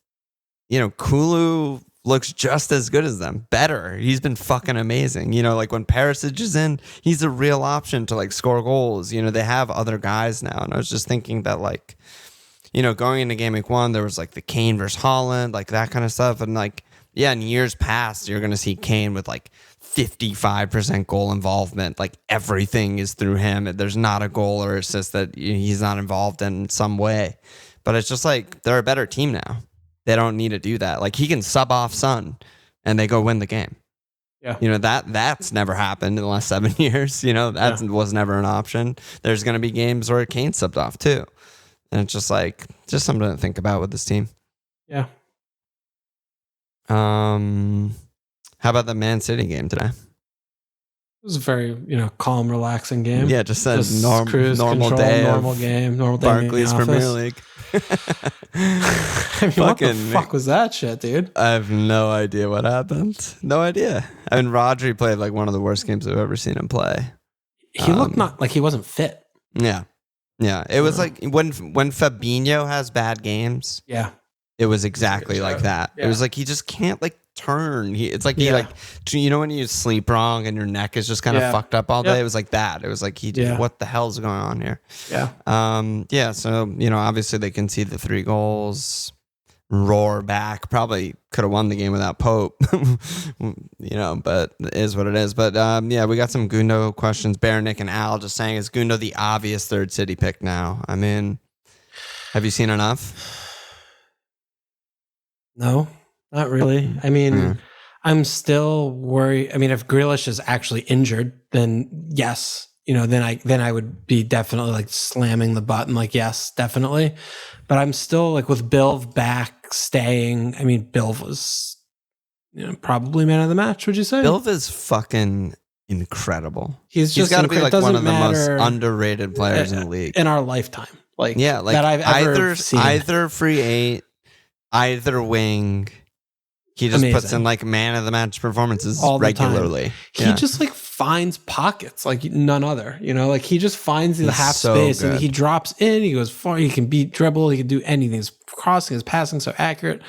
Kulu looks just as good as them. Better. He's been fucking amazing. Like when Perisic is in, he's a real option to like score goals. They have other guys now. And I was just thinking that like, going into game week 1, there was like the Kane versus Haaland, like that kind of stuff. And like, yeah, in years past, you're going to see Kane with like 55% goal involvement. Like everything is through him. There's not a goal or assist that he's not involved in some way. But it's just like they're a better team now. They don't need to do that. Like he can sub off Son and they go win the game. Yeah. That's never happened in the last 7 years. That was never an option. There's going to be games where Kane subbed off too. And it's just like, just something to think about with this team. Yeah. How about the Man City game today? It was a very, calm, relaxing game. Yeah, just a normal control, day. Normal game. Normal day. Barclays Premier League. I mean, what the fuck was that shit, dude? I have no idea what happened. No idea. I mean, Rodri played like one of the worst games I've ever seen him play. He looked not like he wasn't fit. Yeah. Yeah. It was like when Fabinho has bad games. Yeah. it was exactly like that. Yeah. It was like he just can't like turn. It's like he like, you know when you sleep wrong and your neck is just kind of fucked up all day? It was like that. It was like what the hell's going on here? Yeah. So, you know, obviously they can see the 3 goals, roar back. Probably could have won the game without Pope, you know, but it is what it is. But yeah, we got some Gundo questions. Bear, Nick, and Al just saying, is Gundo the obvious third City pick now? I mean, have you seen enough? No, not really. I mean, I'm still worried. I mean, if Grealish is actually injured, then yes, you know, then I would be definitely like slamming the button, like, yes, definitely. But I'm still like with Bilv back staying. I mean, Bilv was, you know, probably man of the match. Would you say? Bilv is fucking incredible. He's got to be like one of the most underrated players in the league in our lifetime. Like, yeah, like that I've ever seen. Either free 8, either wing. He just puts in like man of the match performances all regularly. He just like finds pockets like none other, you know, like he just finds the half space and he drops in, he goes far, he can beat dribble, he can do anything. His crossing, his passing so accurate.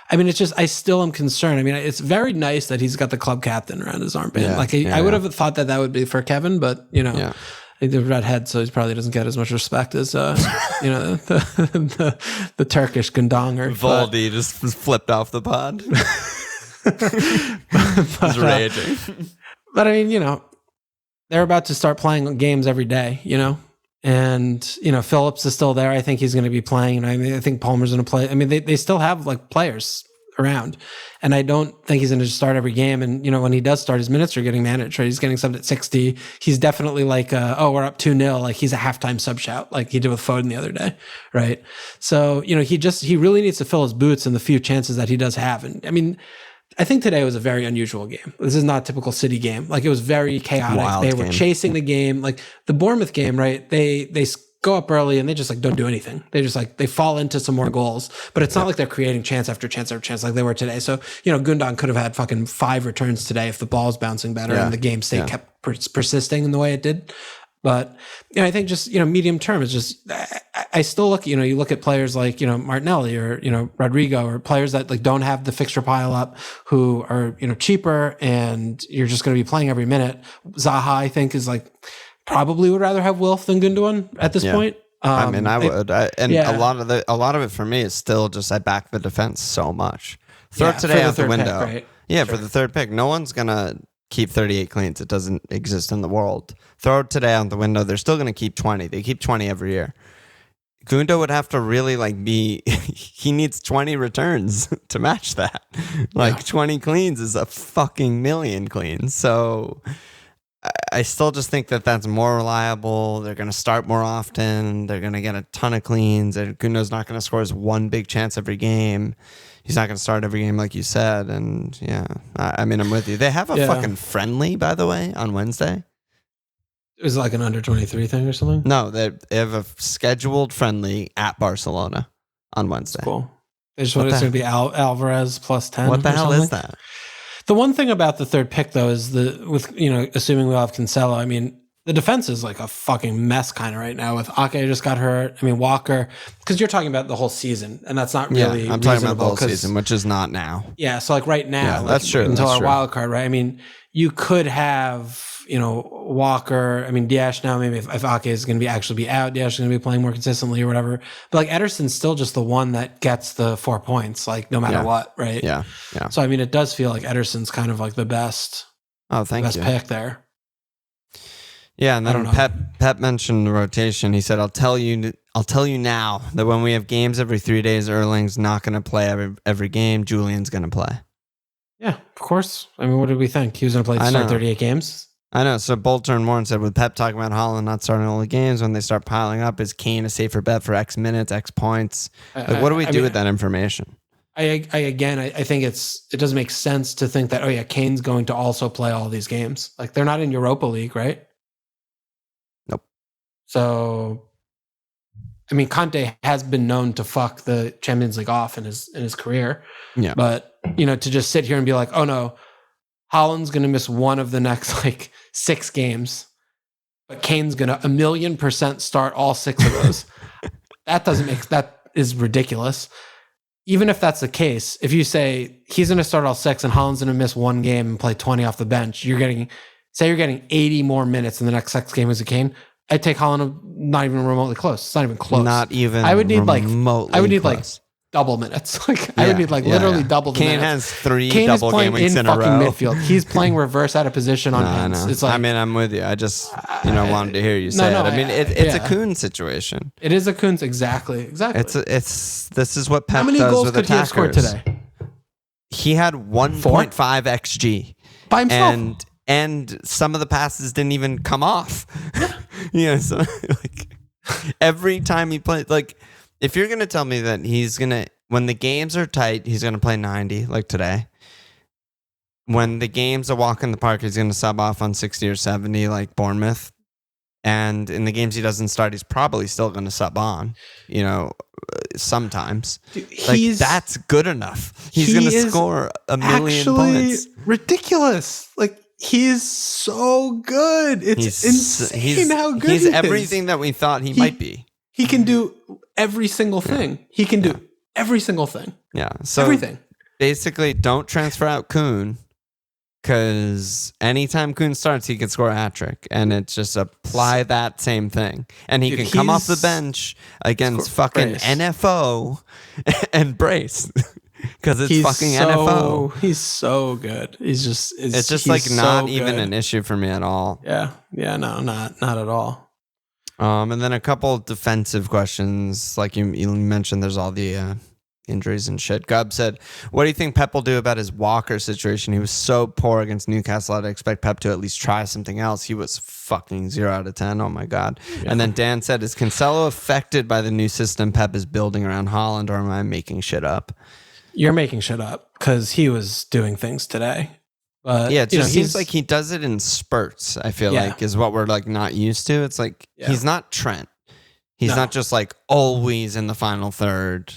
I mean, it's just, I still am concerned. I mean, it's very nice that he's got the club captain around his armband. I would have thought that would be for Kevin, but you know, the redhead, so he probably doesn't get as much respect as you know, the Turkish Gundonger. Voldy just flipped off the pod. He's raging. But I mean, you know, they're about to start playing games every day, you know, and you know, Phillips is still there. I think he's going to be playing, and I mean, I think Palmer's going to play. I mean, they still have like players around, and I don't think he's going to start every game. And you know, when he does start, his minutes are getting managed. Right, he's getting subbed at 60. He's definitely like, oh, we're up 2-0. Like he's a halftime sub shout, like he did with Foden the other day, right? So you know, he really needs to fill his boots in the few chances that he does have. And I mean, I think today was a very unusual game. This is not a typical City game. Like it was very chaotic. Wild they were chasing the game, like the Bournemouth game, right? They go up early and they just like don't do anything. They just like, they fall into some more goals, but it's not like they're creating chance after chance after chance like they were today. So, you know, Gundogan could have had fucking 5 returns today if the ball's bouncing better and the game state kept persisting in the way it did. But, you know, I think just, you know, medium term is just, I still look, you know, you look at players like, you know, Martinelli or, you know, Rodrigo or players that like don't have the fixture pile up who are, you know, cheaper and you're just going to be playing every minute. Zaha, I think, is like, probably would rather have Wilf than Gundogan at this point. I mean, I would. A lot of it for me is still just I back the defense so much. Throw it today out the window. Pick, right? Yeah, for the third pick. No one's going to keep 38 cleans. It doesn't exist in the world. Throw it today out the window. They're still going to keep 20. They keep 20 every year. Gundo would have to really like be, he needs 20 returns to match that. Like 20 cleans is a fucking million cleans. So I still just think that that's more reliable. They're going to start more often. They're going to get a ton of cleans. And Gundo's not going to score his one big chance every game. He's not going to start every game like you said. And yeah, I mean, I'm with you. They have a fucking friendly, by the way, on Wednesday. It was like an under 23 thing or something? No, they have a scheduled friendly at Barcelona on Wednesday. That's cool. They just want it's going to be Alvarez plus 10. What the hell is that? The one thing about the third pick, though, is with you know, assuming we'll have Cancelo, I mean, the defense is like a fucking mess kind of right now with Ake just got hurt. I mean, Walker, because you're talking about the whole season, and that's not really I'm talking about the whole season, which is not now. Yeah, so like right now, that's true. Until our wild card, right? I mean, you could have, you know, Walker. I mean, Diaz now, maybe if Ake is going to actually be out, Diaz is going to be playing more consistently or whatever. But like Ederson's still just the one that gets the 4 points, like no matter what, right? Yeah. So I mean, it does feel like Ederson's kind of like the best. Oh, thank you. Pick there. Yeah, and then Pep mentioned the rotation. He said, "I'll tell you now that when we have games every 3 days, Erling's not going to play every game. Julian's going to play." Yeah, of course. I mean, what did we think? He was going to play 38 games? I know. So Bolt turned more and said, with Pep talking about Haaland not starting all the games, when they start piling up, is Kane a safer bet for X minutes, X points? Like, what do we do with that information? I think it doesn't make sense to think that, oh yeah, Kane's going to also play all these games. Like, they're not in Europa League, right? Nope. So, I mean, Conte has been known to fuck the Champions League off in his career. Yeah. But, you know, to just sit here and be like, oh no, Haaland's going to miss one of the next like 6 games, but Kane's going to 1,000,000% start all 6 of those. That is ridiculous. even if that's the case, if you say he's going to start all 6 and Haaland's going to miss one game and play 20 off the bench, you're getting 80 more minutes in the next 6 games as a Kane. I'd take Haaland not even remotely close. It's not even close. Not even. I would need remotely like double minutes. I would need literally double the Kane minutes. has 3 Kane double game weeks in a row. Midfield. He's playing reverse out of position on hands. It's like, I mean, I'm with you. I just wanted to hear you say it. I mean, it's a Kuhn situation. It is a Kuhn's exactly. This is what Pep How many does goals with could attackers. he have scored today? He had 1.5 xG by himself. And some of the passes didn't even come off. So like every time he plays, like if you're gonna tell me that he's gonna, when the games are tight, he's gonna play 90 like today. When the games are walk in the park, he's gonna sub off on 60 or 70 like Bournemouth. And in the games he doesn't start, he's probably still gonna sub on. Sometimes. Dude, that's good enough. He's gonna score a million points. Ridiculous. Like. He's so good. It's insane how good he is. He's everything that we thought he might be. He can do every single thing. He can do every single thing. Yeah. So everything. Basically, don't transfer out Kuhn because anytime Kuhn starts, he can score a hat trick. And it's just apply that same thing. And he can come off the bench against fucking NFO and brace. Because it's fucking NFO. He's so good. It's just like not even an issue for me at all. Yeah. No, not at all. And then a couple defensive questions, like you mentioned. There's all the injuries and shit. Gub said, "What do you think Pep will do about his Walker situation? He was so poor against Newcastle. I'd expect Pep to at least try something else. He was fucking 0 out of 10. Oh my god." Yeah. And then Dan said, "Is Cancelo affected by the new system Pep is building around Haaland, or am I making shit up?" You're making shit up because he was doing things today. But yeah, it just seems like he does it in spurts. I feel like is what we're like not used to. It's like he's not Trent. He's not just like always in the final third.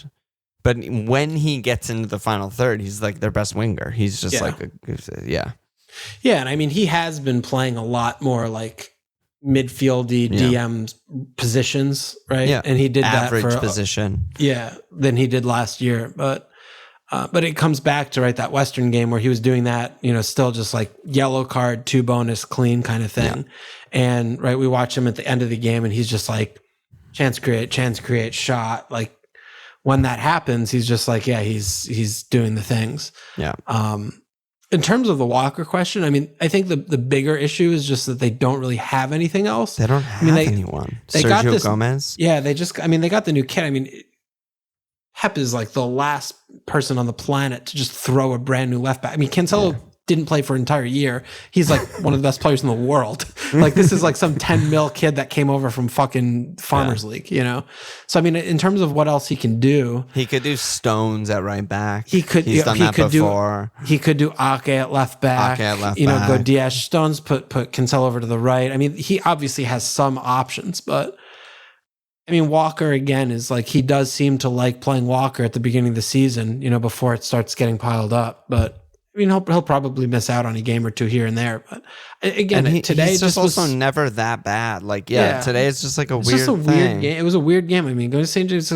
But when he gets into the final third, he's like their best winger. He's just Yeah, and I mean he has been playing a lot more like midfieldy DM positions, right? Yeah, and he did average that for position. Than he did last year, but it comes back to that Western game where he was doing that, still just like yellow card, 2 bonus, clean kind of thing. Yeah. And we watch him at the end of the game and he's just like chance create, shot. Like when that happens, he's just like, he's doing the things. Yeah. In terms of the Walker question, I mean, I think the bigger issue is just that they don't really have anything else. They don't have anyone. Sergio Gomez. Yeah. They got the new kid. I mean, Pep is like the last person on the planet to just throw a brand new left back. I mean, Cancelo didn't play for an entire year. He's like one of the best players in the world. Like this is like some 10 mil kid that came over from fucking Farmers League, So I mean, in terms of what else he can do, he could do Stones at right back. He's done that before. He could do Ake at left back. Go Diaz Stones, put Cancelo over to the right. I mean, he obviously has some options, but I mean, Walker again is like, he does seem to like playing Walker at the beginning of the season, before it starts getting piled up. But I mean, he'll probably miss out on a game or two here and there. But again, today he's just also never that bad. Like, today it's just like a weird thing. Weird game. It was a weird game. I mean, going to St. James,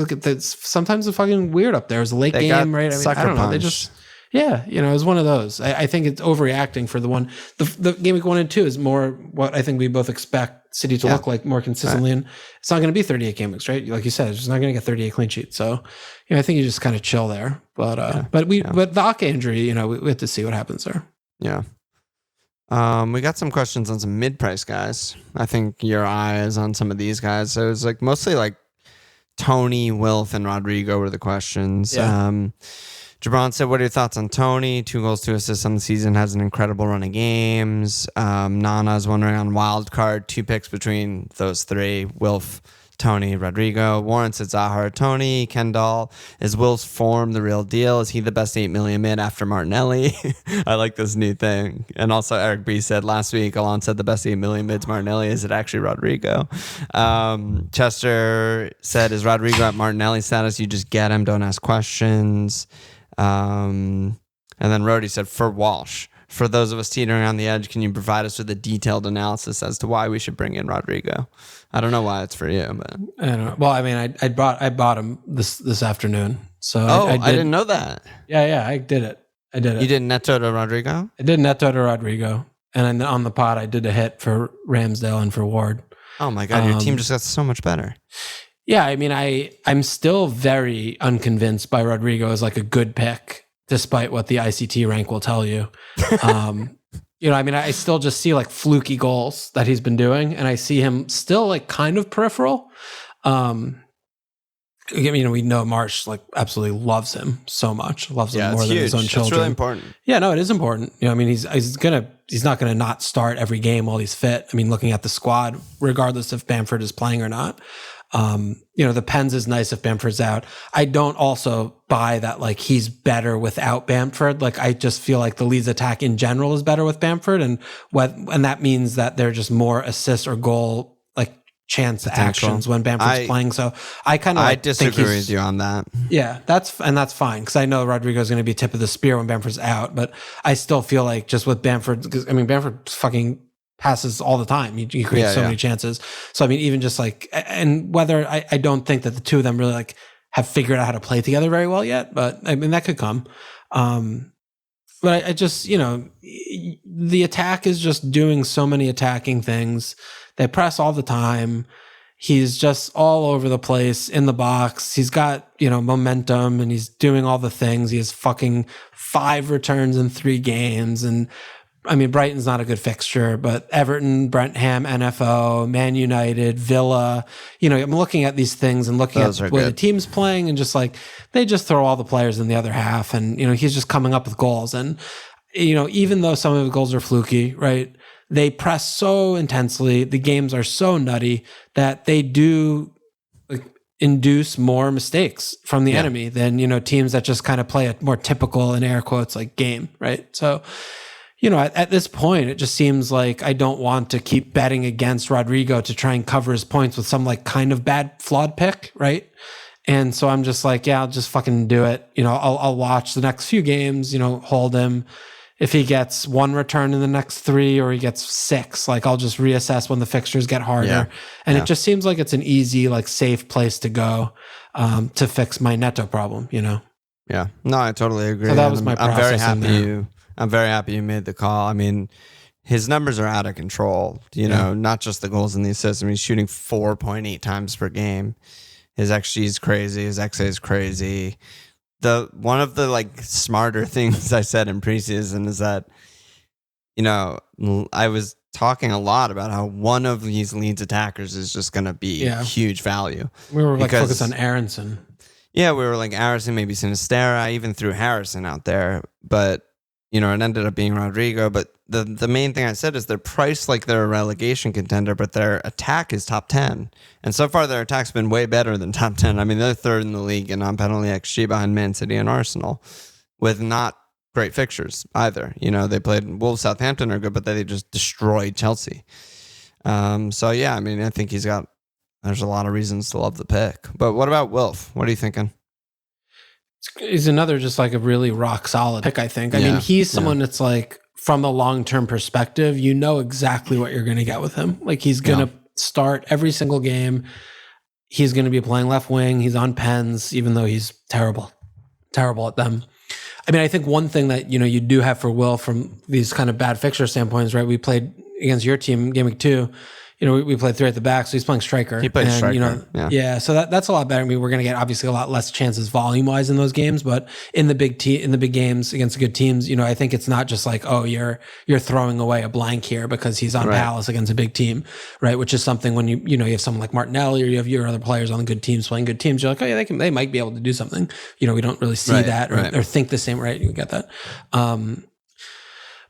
sometimes it's fucking weird up there. It was a late game, right? I mean, I don't know. They just, it was one of those. I think it's overreacting for the one. The game week 1 and 2 is more what I think we both expect City to look like more consistently. Right. And it's not going to be 38 game weeks, right? Like you said, it's just not going to get 38 clean sheets. So, I think you just kind of chill there. But but the Ake injury, we have to see what happens there. Yeah. We got some questions on some mid-price guys. I think your eye is on some of these guys. So it was like mostly like Toney, Wilf, and Rodrigo were the questions. Yeah. Jabron said, "What are your thoughts on Toney? 2 goals, 2 assists on the season, has an incredible run of games." Nana's wondering on wild card, 2 picks between those 3, Wilf, Toney, Rodrigo. Warren said Zaha or Toney. Kendall, is Wilf's form the real deal? Is he the best 8 million mid after Martinelli? I like this new thing. And also Eric B said last week, Alon said the best 8 million mid's Martinelli. Is it actually Rodrigo? Chester said, is Rodrigo at Martinelli status? You just get him, don't ask questions. And then Rhodey said, for Walsh, for those of us teetering on the edge, can you provide us with a detailed analysis as to why we should bring in I don't know why it's for you, but I don't know. Well, I mean, I bought him this afternoon. So I didn't know that. Yeah, I did it. You did Neto to Rodrigo? I did Neto to Rodrigo. And then on the pod, I did a hit for Ramsdale and for Ward. Oh my God, your team just got so much better. Yeah, I mean, I'm still very unconvinced by Rodrigo as like a good pick, despite what the ICT rank will tell you. You know, I mean, I still just see like fluky goals that he's been doing, and I see him still like kind of peripheral. You know, we know Marsh like absolutely loves him so much, loves him more than his own children. It's really important. Yeah, no, it is important. You know, I mean, he's not gonna not start every game while he's fit. I mean, looking at the squad, regardless if Bamford is playing or not. You know, the Pens is nice if Bamford's out. I don't also buy that like he's better without Bamford. Like I just feel like the Leeds attack in general is better with Bamford, and that means that they're just more assist or goal like chance actions when Bamford's playing. So I kind of I disagree with you on that. Yeah, that's fine because I know Rodrigo's going to be tip of the spear when Bamford's out, but I still feel like just with Bamford, because I mean Bamford fucking passes all the time. He creates so many chances. So I mean, even just like, and whether I don't think that the two of them really like have figured out how to play together very well yet, but I mean that could come. But I just, you know, the attack is just doing so many attacking things. They press all the time. He's just all over the place in the box. He's got, you know, momentum and he's doing all the things. He has fucking 5 returns in 3 games. And I mean, Brighton's not a good fixture, but Everton, Brentford, NFO, Man United, Villa, you know, I'm looking at these things and looking at where the team's playing and just like, they just throw all the players in the other half. And, you know, he's just coming up with goals. And, you know, even though some of the goals are fluky, right? They press so intensely. The games are so nutty that they do like induce more mistakes from the enemy than, you know, teams that just kind of play a more typical, in air quotes, like game, right? So, you know, at this point, it just seems like I don't want to keep betting against Rodrigo to try and cover his points with some like kind of bad flawed pick, right? And so I'm just like, yeah, I'll just fucking do it. You know, I'll watch the next few games, you know, hold him. If he gets 1 return in the next 3 or he gets 6, like I'll just reassess when the fixtures get harder. And it just seems like it's an easy, like safe place to go to fix my Neto problem, you know? Yeah, no, I totally agree. So that was my process. I'm very happy you made the call. I mean, his numbers are out of control, you know, not just the goals and the assists. I mean, he's shooting 4.8 times per game. His XG is crazy. His XA is crazy. One of the like smarter things I said in preseason is that, you know, I was talking a lot about how one of these Leeds attackers is just going to be huge value. We were like focused on Aronson. Yeah, we were like Aronson, maybe Sinistera. I even threw Harrison out there, but you know, it ended up being Rodrigo. But the main thing I said is they're priced like they're a relegation contender, but their attack is top 10. And so far, their attack's been way better than top 10. I mean, they're 3rd in the league in non-penalty XG behind Man City and Arsenal, with not great fixtures either. You know, they played Wolves, Southampton are good, but they just destroyed Chelsea. So yeah, I mean, I think there's a lot of reasons to love the pick. But what about Wilf? What are you thinking? He's another just like a really rock solid pick, I think. I mean, he's someone that's like, from a long-term perspective, you know exactly what you're going to get with him. Like he's going to start every single game. He's going to be playing left wing. He's on pens, even though he's terrible at them. I mean, I think one thing that, you know, you do have for Will from these kind of bad fixture standpoints, right? We played against your team, game week 2. You know, we played 3 at the back, so he's playing striker. He plays striker. You know, so that's a lot better. I mean, we're going to get obviously a lot less chances volume-wise in those games, but in the big games against good teams, you know, I think it's not just like, oh, you're throwing away a blank here because he's on Palace against a big team, right? Which is something when you have someone like Martinelli or you have your other players on good teams playing good teams, you're like, oh yeah, they might be able to do something. You know, we don't really see that or think the same, right? You get that.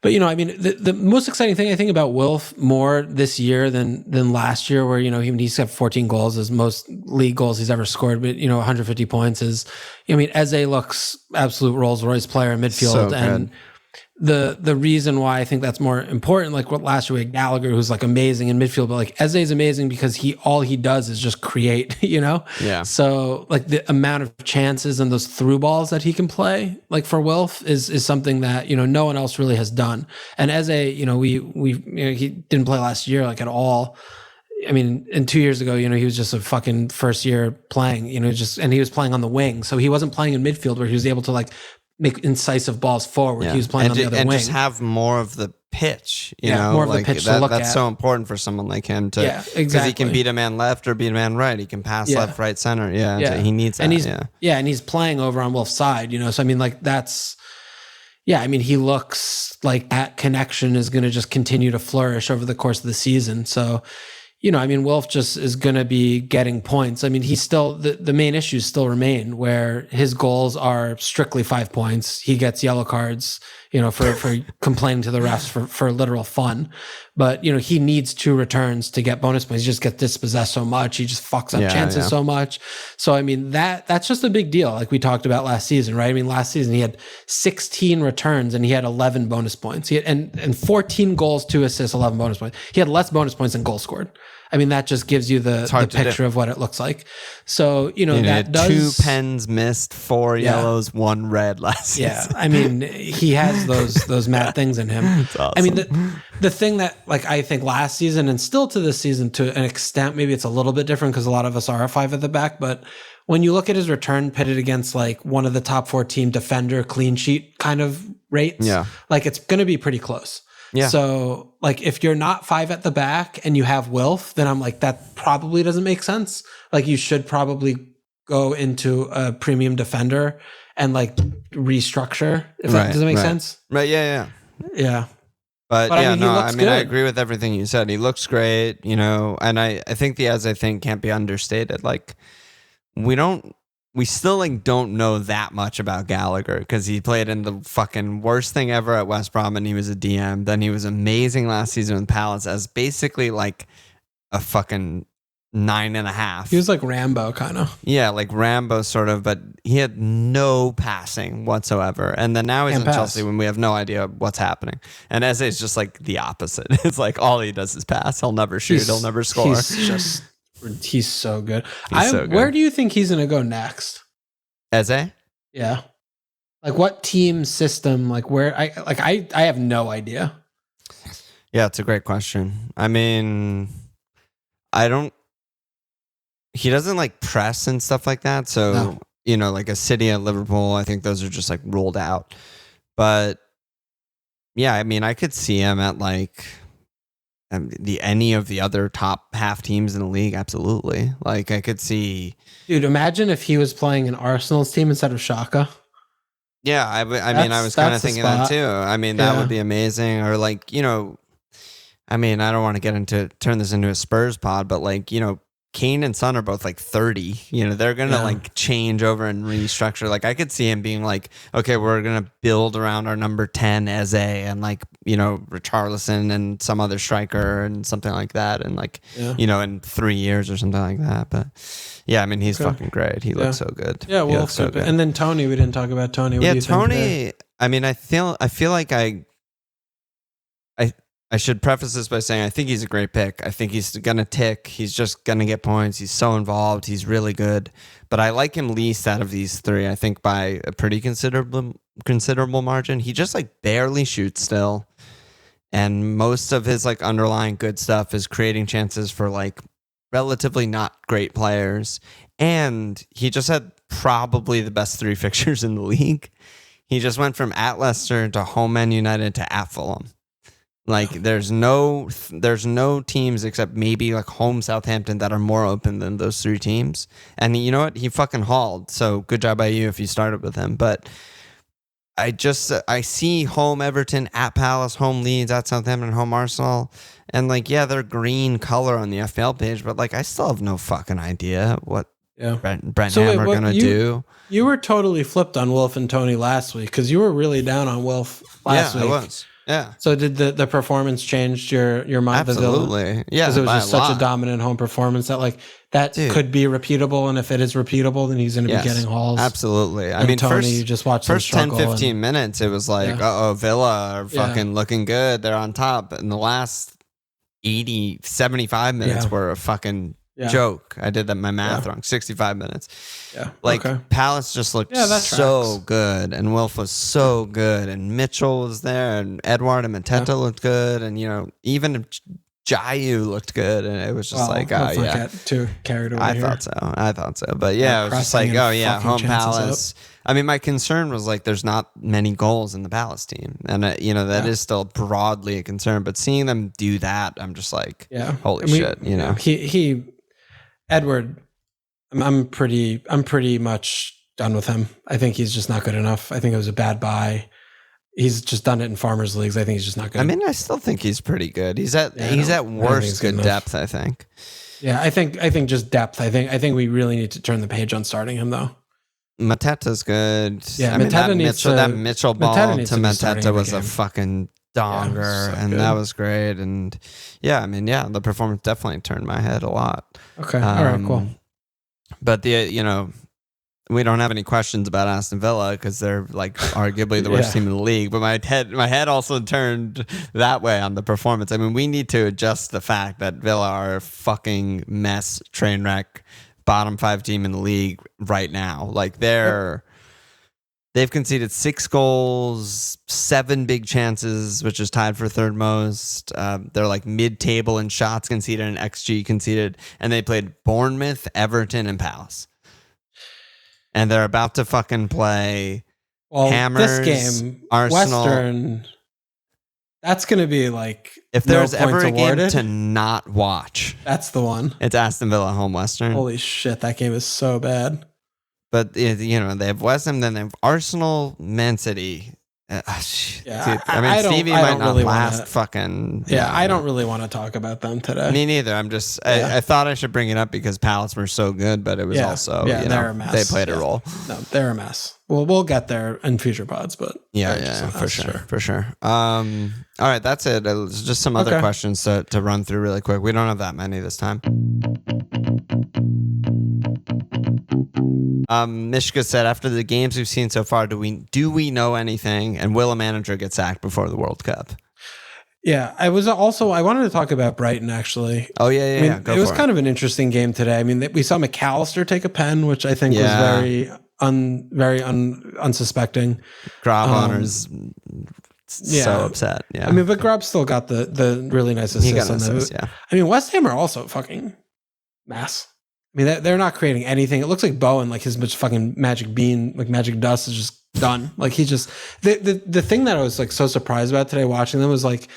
But, you know, I mean, the most exciting thing I think about Wilf more this year than last year, where, you know, he's got 14 goals, as most league goals he's ever scored, but, you know, 150 points is, I mean, Eze looks absolute Rolls Royce player in midfield. So and the reason why I think that's more important, like what last year we had Gallagher, who's like amazing in midfield, but like Eze is amazing because all he does is just create, you know? Yeah. So like the amount of chances and those through balls that he can play, like for Wilf is something that, you know, no one else really has done. And Eze, you know, he didn't play last year like at all. I mean, and 2 years ago, he was just a fucking first year playing, and he was playing on the wing. So he wasn't playing in midfield where he was able to like make incisive balls forward. Yeah. He was playing on the other wing. And just have more of the pitch, you know? More of the pitch to look at. That's so important for someone like him to, exactly. Because he can beat a man left or beat a man right. He can pass left, right, center. Yeah. So he needs that. And he's playing over on Wilf's side, So I mean, like he looks like that connection is going to just continue to flourish over the course of the season. So, Wilf just is going to be getting points. I mean, he's still, the main issues still remain where his goals are strictly 5 points. He gets yellow cards, for complaining to the refs for literal fun. But, he needs 2 returns to get bonus points. He just gets dispossessed so much. He just fucks up chances so much. So, I mean, that's just a big deal. Like we talked about last season, right? I mean, last season he had 16 returns and he had 11 bonus points. He had, and 14 goals, 2 assists, 11 bonus points. He had less bonus points than goals scored. I mean, that just gives you the picture of what it looks like. So, that does... 2 pens missed, 4 yellows, 1 red last season. Yeah, I mean, he has those mad things in him. Awesome. I mean, the thing that, like, I think last season and still to this season to an extent, maybe it's a little bit different because a lot of us are a 5 at the back, but when you look at his return pitted against, like, one of the top 4 team defender clean sheet kind of rates, like, it's going to be pretty close. Yeah. So, like, if you're not 5 at the back and you have Wilf, then I'm like, that probably doesn't make sense. Like, you should probably go into a premium defender and, like, restructure. If that doesn't make sense. Right. Yeah. But I agree with everything you said. He looks great, and I think the as I think can't be understated. Like, we still like don't know that much about Gallagher because he played in the fucking worst thing ever at West Brom and he was a DM. Then he was amazing last season with Palace as basically like a fucking 9.5. He was like Rambo kind of. Yeah, like Rambo sort of, but he had no passing whatsoever. And then now he's in Chelsea when we have no idea what's happening. And Eze is just like the opposite. It's like all he does is pass. He'll never shoot. He'll never score. He's so good. Where do you think he's going to go next? Eze? Yeah. Like what team system? Like where? I have no idea. Yeah, it's a great question. I mean, he doesn't like press and stuff like that. So, like a City at Liverpool, I think those are just like ruled out. But yeah, I mean, I could see him at like any of the other top half teams in the league. Absolutely. Like I could see. Dude, imagine if he was playing an Arsenal's team instead of Xhaka. Yeah, I mean, I was kind of thinking that too. I mean, that would be amazing. Or like, I mean, I don't want to turn this into a Spurs pod, but like, Kane and Son are both like 30. They're going to like change over and restructure. Like I could see him being like, okay, we're going to build around our number 10 Eze and like, Richarlison and some other striker and something like that. And like, in 3 years or something like that. But yeah, I mean, he's fucking great. He looks so good. Yeah, well, so good. And then Toney, we didn't talk about Toney. What do you Toney, I mean, I feel like I should preface this by saying I think he's a great pick. I think he's going to tick. He's just going to get points. He's so involved. He's really good. But I like him least out of these 3, I think by a pretty considerable margin. He just like barely shoots still. And most of his like underlying good stuff is creating chances for like relatively not great players. And he just had probably the best 3 fixtures in the league. He just went from at Leicester to home Man United to at Fulham. Like there's no teams except maybe like home Southampton that are more open than those 3 teams. And you know what? He fucking hauled. So good job by you if you started with him. But I see home Everton, at Palace, home Leeds, at Southampton, home Arsenal. And like, yeah, they're green color on the FPL page, but like I still have no fucking idea what Brentford are going to do. You were totally flipped on Wilf and Toney last week because you were really down on Wilf last week. Yeah, I was. Yeah. So did the performance change your mind? Absolutely. Yeah. Because it was just such a dominant home performance that like that could be repeatable. And if it is repeatable, then he's going to be getting hauls. Absolutely. I mean, Toney, you just watch first 10, 15 minutes, it was like, Villa are fucking looking good. They're on top. And the last 80, 75 minutes were a fucking joke. I did my math wrong. 65 minutes. Yeah. Like Palace just looked so good, and Wilf was so good, and Mitchell was there, and Edward and Mateta looked good, and even Jayu looked good, and it was just let's not get too carried away. I thought so. But yeah, it was just like, home Palace. I mean, my concern was like, there's not many goals in the Palace team, and that is still broadly a concern. But seeing them do that, I'm just like, holy shit, He Edward, I'm pretty much done with him. I think he's just not good enough. I think it was a bad buy. He's just done it in farmers leagues. I think he's just not good. I mean, I still think he's pretty good. He's at worst good depth, I think. Yeah, I think just depth. I think we really need to turn the page on starting him though. Mateta's good. Yeah, I mean, that Mitchell ball to Mateta was a fucking donger, and that was great. And the performance definitely turned my head a lot. Okay, all right, cool. But we don't have any questions about Aston Villa because they're like arguably the worst team in the league. But my head also turned that way on the performance. I mean, we need to adjust the fact that Villa are a fucking mess, train wreck, bottom 5 team in the league right now. Like they've conceded 6 goals, 7 big chances, which is tied for third most. They're like mid-table in shots conceded and XG conceded, and they played Bournemouth, Everton, and Palace. And they're about to fucking play Hammers, this game, Arsenal. Western. That's going to be like, if there's ever a game to not watch, that's the one. It's Aston Villa home Western. Holy shit, that game is so bad. But they have West Ham, then they have Arsenal, Man City. Dude, Stevie might not last fucking. I don't really want to talk about them today. Me neither. I'm just. I thought I should bring it up because Palace were so good, but it was also they're a mess. They played a role. No, they're a mess. We'll get there in future pods, but for sure. All right, that's it. Just some other questions to run through really quick. We don't have that many this time. Mishka said, after the games we've seen so far, do we know anything? And will a manager get sacked before the World Cup? Yeah, I wanted to talk about Brighton actuly. Oh yeah. It was kind of an interesting game today. I mean, we saw McAllister take a pen, which I think was very unsuspecting. Grob owners so upset. Yeah, I mean, but Grob still got the really nice assist. He got an assist, yeah. I mean, West Ham are also a fucking mess. I mean, they're not creating anything. It looks like Bowen, like his fucking magic bean, like magic dust is just done. Like he just, the thing that I was like so surprised about today watching them was like,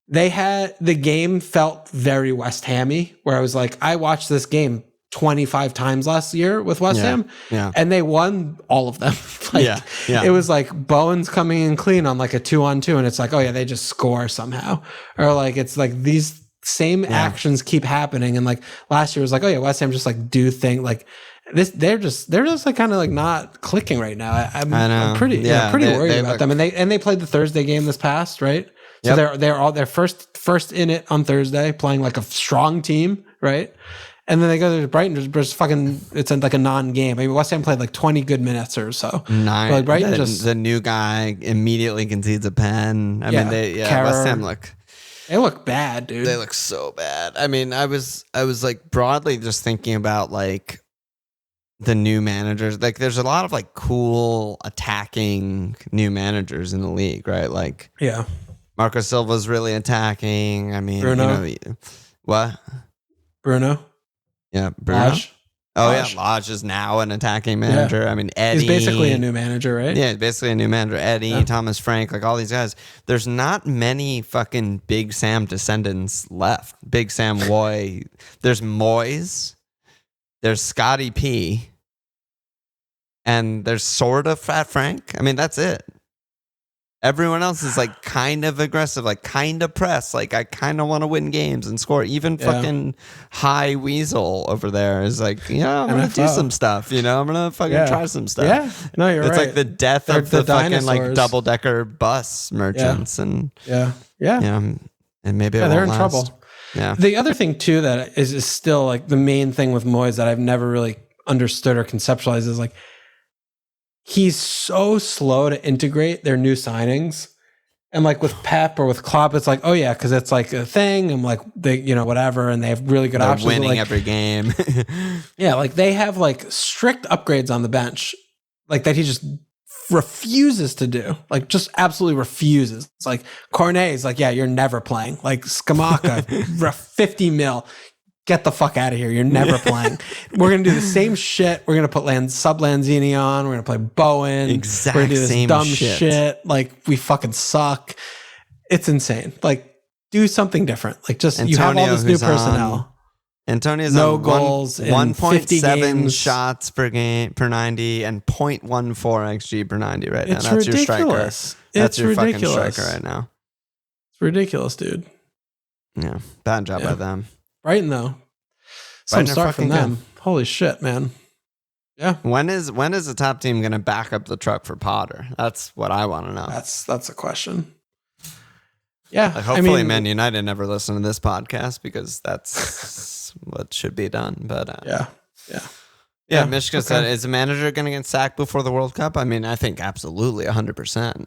the game felt very West Ham-y, where I was like, I watched this game 25 times last year with West Ham, and they won all of them. It was like Bowen's coming in clean on like a 2-on-2, and it's like, oh yeah, they just score somehow. Or like, it's like these same actions keep happening, and like last year was like, oh yeah, West Ham just like do thing like this. They're just like kind of like not clicking right now. I'm pretty worried about them. And they played the Thursday game this past, right? So they're first in it on Thursday, playing like a strong team, right? And then they go to Brighton, just fucking, it's like a non-game. I mean, West Ham played like 20 good minutes or so. Like Brighton the new guy immediately concedes a pen. I mean, West Ham they look bad, dude. They look so bad. I mean, I was like broadly just thinking about like the new managers. Like there's a lot of like cool attacking new managers in the league, right? Like Marco Silva's really attacking. I mean, Bruno. What? Bruno. Yeah, Bruno. Lodge. Lodge is now an attacking manager. I mean, Eddie. He's basically a new manager, right? Yeah, basically a new manager. Eddie, Thomas Frank, like all these guys. There's not many fucking Big Sam descendants left. Big Sam Woy. There's Moyes. There's Scotty P. And there's sort of Fat Frank. I mean, that's it. Everyone else is like kind of aggressive, like kind of press. Like I kind of want to win games and score. Even fucking High Weasel over there is like, I'm gonna do some stuff. I'm gonna fucking try some stuff. Yeah, no, you're right. It's like the death of the fucking like double decker bus merchants and and maybe they're in trouble. Yeah. The other thing too that is still like the main thing with Moyes that I've never really understood or conceptualized is like, he's so slow to integrate their new signings. And like with Pep or with Klopp, it's like, oh yeah, because it's like a thing. And like they, whatever, and they have really good options. Winning like, every game. Like they have like strict upgrades on the bench, like that he just refuses to do. Like, just absolutely refuses. It's like Cornet is like, yeah, you're never playing. Like Skamaka, 50 mil. Get the fuck out of here. You're never playing. We're going to do the same shit. We're going to put Sub Lanzini on. We're going to play Bowen. Exact We're going to do this same dumb shit. Like, we fucking suck. It's insane. Like, do something different. Like, just, Antonio, you have all this new personnel. Antonio's no on goals, 1.7 shots per game per 90 and 0.14 xG per 90 right now. It's That's ridiculous. your striker. That's your ridiculous. fucking striker right now. It's ridiculous, dude. Yeah, bad job by them. Brighton though, some Brighton start from them. good. Holy shit, man. Yeah. When is the top team going to back up the truck for Potter? That's what I want to know. That's a question. Yeah. Like, hopefully, Man United never listen to this podcast because that's what should be done. But yeah. Mishka said, is the manager going to get sacked before the World Cup? I mean, I think absolutely 100%.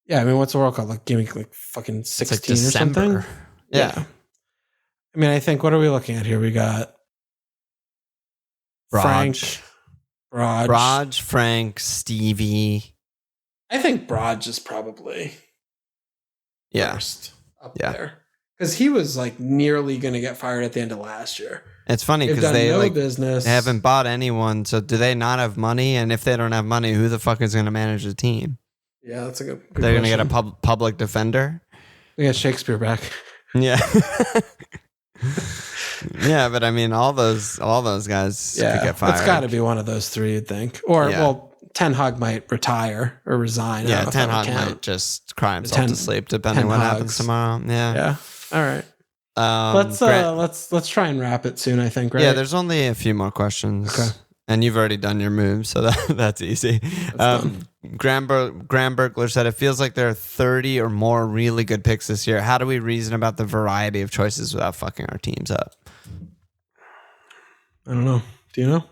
Yeah. I mean, what's the World Cup? Like, give me like fucking 16 or something. Yeah. I mean, I think, what are we looking at here? We got Frank, Braj, Frank, Stevie. I think Braj is probably first up there. Because he was like nearly going to get fired at the end of last year. It's funny because they haven't bought anyone. So do they not have money? And if they don't have money, who the fuck is going to manage the team? Yeah, that's a good They're going to get a public defender? We got Shakespeare back. Yeah. Yeah, but I mean, all those guys could get fired. It's got to be one of those three, you'd think. Or, well, Ten Hag might retire or resign. Yeah, Ten Hag might just cry himself to sleep, depending on what happens tomorrow. Yeah. All right. Let's try and wrap it soon, I think, right? Yeah, there's only a few more questions. Okay. And you've already done your move, so that's easy. Graham Berkler said, it feels like there are 30 or more really good picks this year. How do we reason about the variety of choices without fucking our teams up? I don't know. Do you know?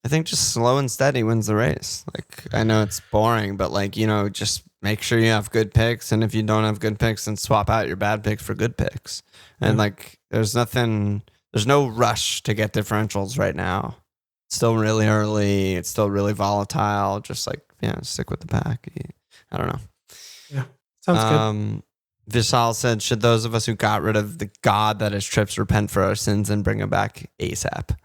I think just slow and steady wins the race. Like, I know it's boring, but like, just make sure you have good picks. And if you don't have good picks, then swap out your bad picks for good picks. And like, there's no rush to get differentials right now. It's still really early. It's still really volatile. Just like, stick with the pack. I don't know. Yeah. Sounds good. Vishal said, should those of us who got rid of the god that is Trips repent for our sins and bring him back ASAP?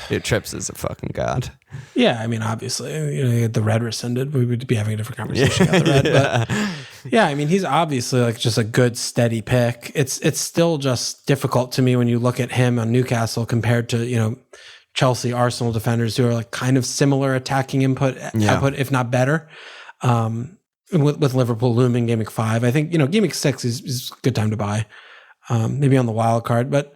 Dude, Trips is a fucking god. Yeah, I mean, obviously, the red rescinded. We would be having a different conversation about the red. But yeah, I mean, he's obviously like just a good, steady pick. It's still just difficult to me when you look at him on Newcastle compared to, Chelsea, Arsenal defenders who are like kind of similar attacking output, if not better. With Liverpool looming game week 5, I think, game week 6 is a good time to buy, maybe on the wild card, but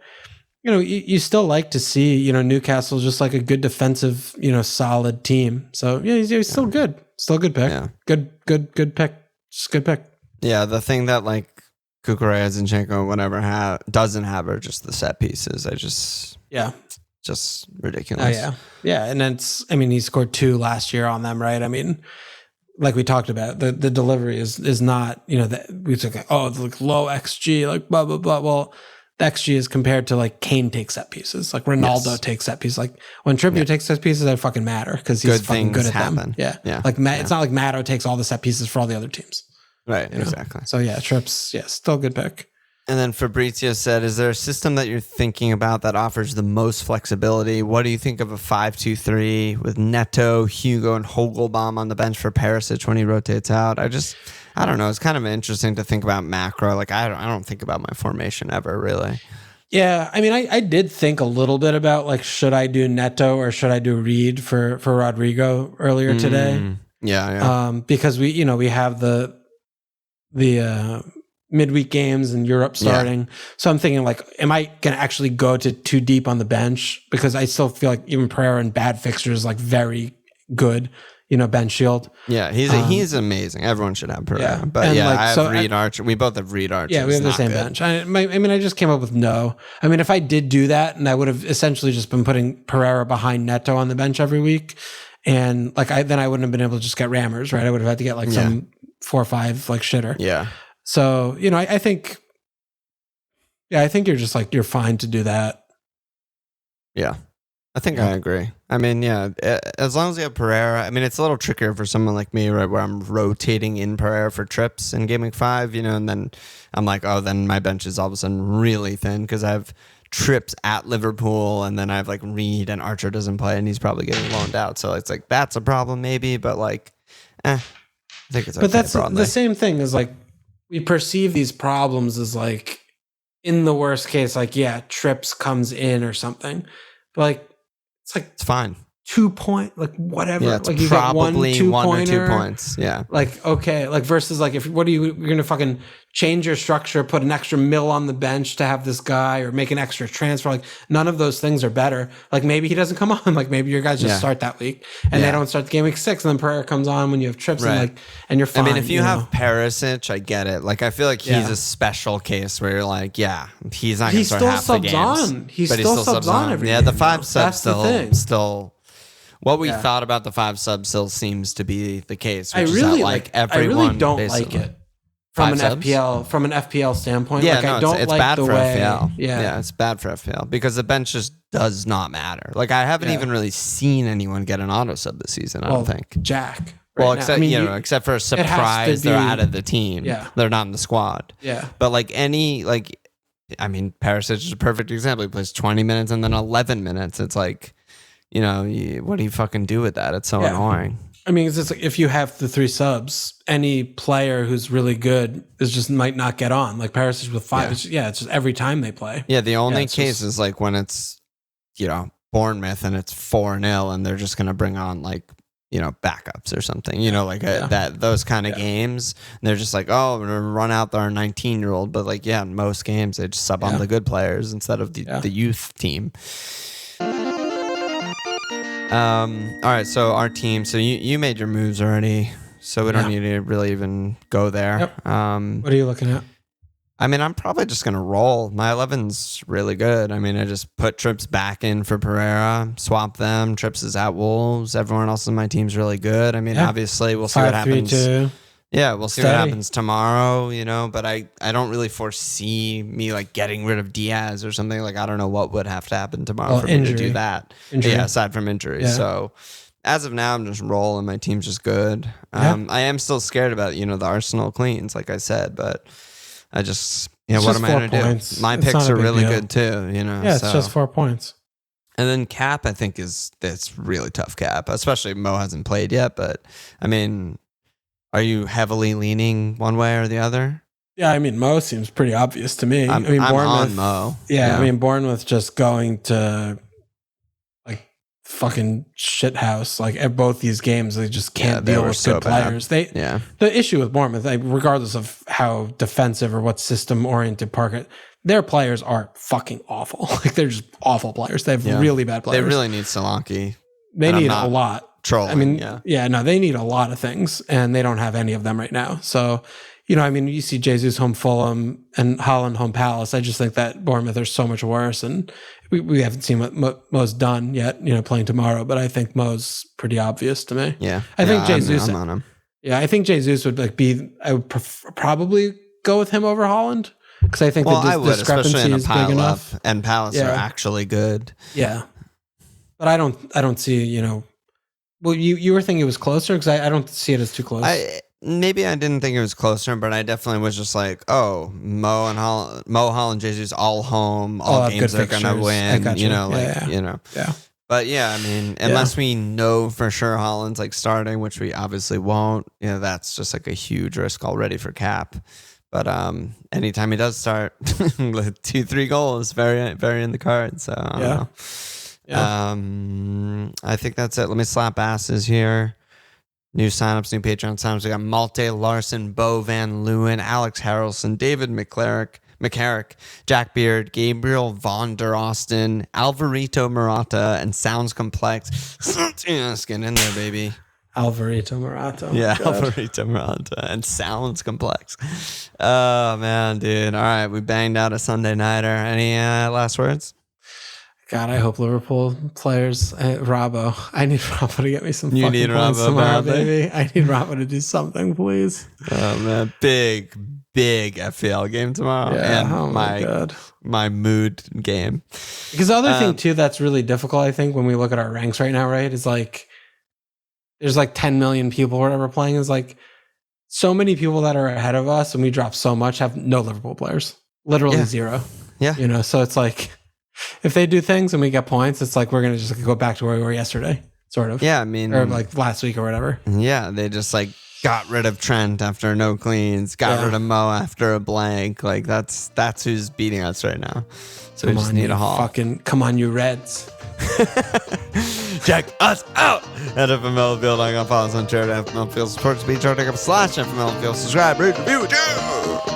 you still like to see, Newcastle just like a good defensive, solid team. So yeah, he's still good. Still a good pick. Yeah. Good pick. Just good pick. Yeah. The thing that like Kukurea, Zinchenko, whatever doesn't have are just the set pieces. Just ridiculous. Oh yeah. Yeah. And then he scored 2 last year on them, right? I mean, like we talked about, the delivery is not, we took like low XG, like blah, blah, blah. Well, the XG is compared to like Kane takes set pieces, like Ronaldo takes set pieces. Like when Trippier takes set pieces, they fucking matter because he's fucking good at them. Yeah. Like it's not like Matto takes all the set pieces for all the other teams. Right. Exactly. So yeah, Trips, still a good pick. And then Fabrizio said, is there a system that you're thinking about that offers the most flexibility? What do you think of a 5-2-3 with Neto, Hugo, and Hogelbaum on the bench for Perisic when he rotates out? I don't know. It's kind of interesting to think about macro. Like, I don't think about my formation ever, really. Yeah, I mean, I did think a little bit about, like, should I do Neto or should I do Reed for Rodrigo earlier today? Yeah. Because we have the midweek games in Europe starting. Yeah. So I'm thinking, like, am I going to actually go to too deep on the bench? Because I still feel like even Pereira in bad fixtures, like, very good, bench shield. Yeah, he's amazing. Everyone should have Pereira. Yeah. But I have Reed Archer. We both have Reed Archer. Yeah, we have the same bench. I just came up with no. I mean, if I did do that, and I would have essentially just been putting Pereira behind Neto on the bench every week, and like then I wouldn't have been able to just get Rammers, right? I would have had to get like some 4 or 5 like shitter. Yeah. So, I think you're just like, you're fine to do that. Yeah. I think I agree. I mean, yeah, as long as you have Pereira, I mean, it's a little trickier for someone like me, right, where I'm rotating in Pereira for trips in Game Week 5, and then I'm like, oh, then my bench is all of a sudden really thin because I have trips at Liverpool, and then I have like Reed and Archer doesn't play, and he's probably getting loaned out. So it's like, that's a problem maybe, but like, I think it's okay. But that's broadly. the same thing as like, we perceive these problems as like, in the worst case, like, yeah, trips comes in or something. But like, it's fine. 2 point, like whatever. Yeah, it's like you got probably 1 or 2 pointer. points. Yeah. Like, okay, like versus like, you're going to fucking change your structure, put an extra mil on the bench to have this guy or make an extra transfer. Like none of those things are better. Like maybe he doesn't come on. Like maybe your guys just start that week and they don't start the game week 6 and then Pereira comes on when you have trips and you're fine. I mean, if you have Perisic, I get it. Like I feel like he's a special case where you're like, he's not going to start half the games. He still subs on every game. The 5 subs That's still what we thought about the 5 subs still seems to be the case. I really don't basically. like it from an FPL standpoint. Yeah, I don't it's like bad the for way. FPL. Yeah, it's bad for FPL because the bench just does not matter. Like I haven't even really seen anyone get an auto sub this season. I don't think Jack. Except for a surprise, they're out of the team. Yeah, they're not in the squad. Yeah, but Perisic is a perfect example. He plays 20 minutes and then 11 minutes. It's like, what do you fucking do with that? It's so annoying. I mean, it's just like if you have the 3 subs, any player who's really good is just might not get on. Like Perisic with 5, it's just every time they play. Yeah, the only case is like when it's, Bournemouth and it's 4-0 and they're just going to bring on like, backups or something, those kind of games. And they're just like, oh, we're going to run out our 19-year-old. But like, in most games, they just sub on the good players instead of the youth team. All right, so our team. So you made your moves already, so we don't need to really even go there. Yep. What are you looking at? I mean, I'm probably just gonna roll. My 11's really good. I mean, I just put Trips back in for Pereira, swap them. Trips is at Wolves. Everyone else in my team's really good. I mean, obviously, we'll see what happens. 5-3-2. Yeah, we'll see what happens tomorrow, But I don't really foresee me like getting rid of Diaz or something. Like I don't know what would have to happen tomorrow for me to do that. Yeah, aside from injury. Yeah. So as of now, I'm just rolling. My team's just good. I am still scared about the Arsenal cleans, like I said, but I just what am I going to do? My picks are really good too. Yeah, it's just 4 points. And then cap, I think it's really tough cap, especially Mo hasn't played yet. But I mean, are you heavily leaning one way or the other? Yeah, I mean, Mo seems pretty obvious to me. I'm Bournemouth on Mo. Yeah, I mean, Bournemouth just going to like fucking shithouse. Like at both these games, they just can't deal with good players. The issue with Bournemouth, regardless of how defensive or what system oriented Parker, their players are fucking awful. Like they're just awful players. They have really bad players. They really need Solanke. They need a lot. Trolling, I mean, they need a lot of things, and they don't have any of them right now. So, you see Jesus home Fulham and Holland home Palace. I just think that Bournemouth are so much worse, and we haven't seen what Mo's done yet. Playing tomorrow, but I think Mo's pretty obvious to me. Yeah, I think Jesus. I'm on him. Yeah, I think Jesus would I would probably go with him over Holland because I think the discrepancy is big enough. And Palace are actually good. Yeah, but I don't see Well, you were thinking it was closer because I don't see it as too close. Maybe I didn't think it was closer, but I definitely was just like, oh, Mo, Holland, Jesus, all home, all games are gonna win. Yeah. But I mean, unless we know for sure Holland's like starting, which we obviously won't. That's just like a huge risk already for cap. But anytime he does start, 2-3 goals, very very in the cards. So I don't know. Yeah. I think that's it. Let me slap asses here. New signups, new Patreon signups. We got Malte Larson, Bo Van Leeuwen, Alex Harrelson, David McCarrick, Jack Beard, Gabriel Von der Austin, Alvarito Murata, and Sounds Complex. Get in there, baby. Alvarito Murata. Yeah, God. Alvarito Murata and Sounds Complex. Oh, man, dude. All right, we banged out a Sunday nighter. Any last words? God, I hope Liverpool players, Robbo. I need Robbo to get me some You fucking need points Robbo tomorrow, badly? baby. I need Robbo to do something, please. Oh man, big FPL game tomorrow, Yeah, and oh my God. my mood game. Because the other thing too that's really difficult, I think, when we look at our ranks right now, right, is like there's like 10 million people or whatever playing. Is like so many people that are ahead of us, and we drop so much, have no Liverpool players, literally zero. Yeah, you know, so it's like if they do things and we get points, it's like we're gonna just go back to where we were yesterday, sort of. Yeah, I mean, or like last week or whatever. Yeah, they just like got rid of Trent after no cleans, got rid of Mo after a blank. Like that's who's beating us right now. So we just need a haul. Come on, you Reds. Check us out at FML Field. I'm gonna follow us on Twitter at FML Field. Support to be /FML Field. Subscribe, rate, review, do.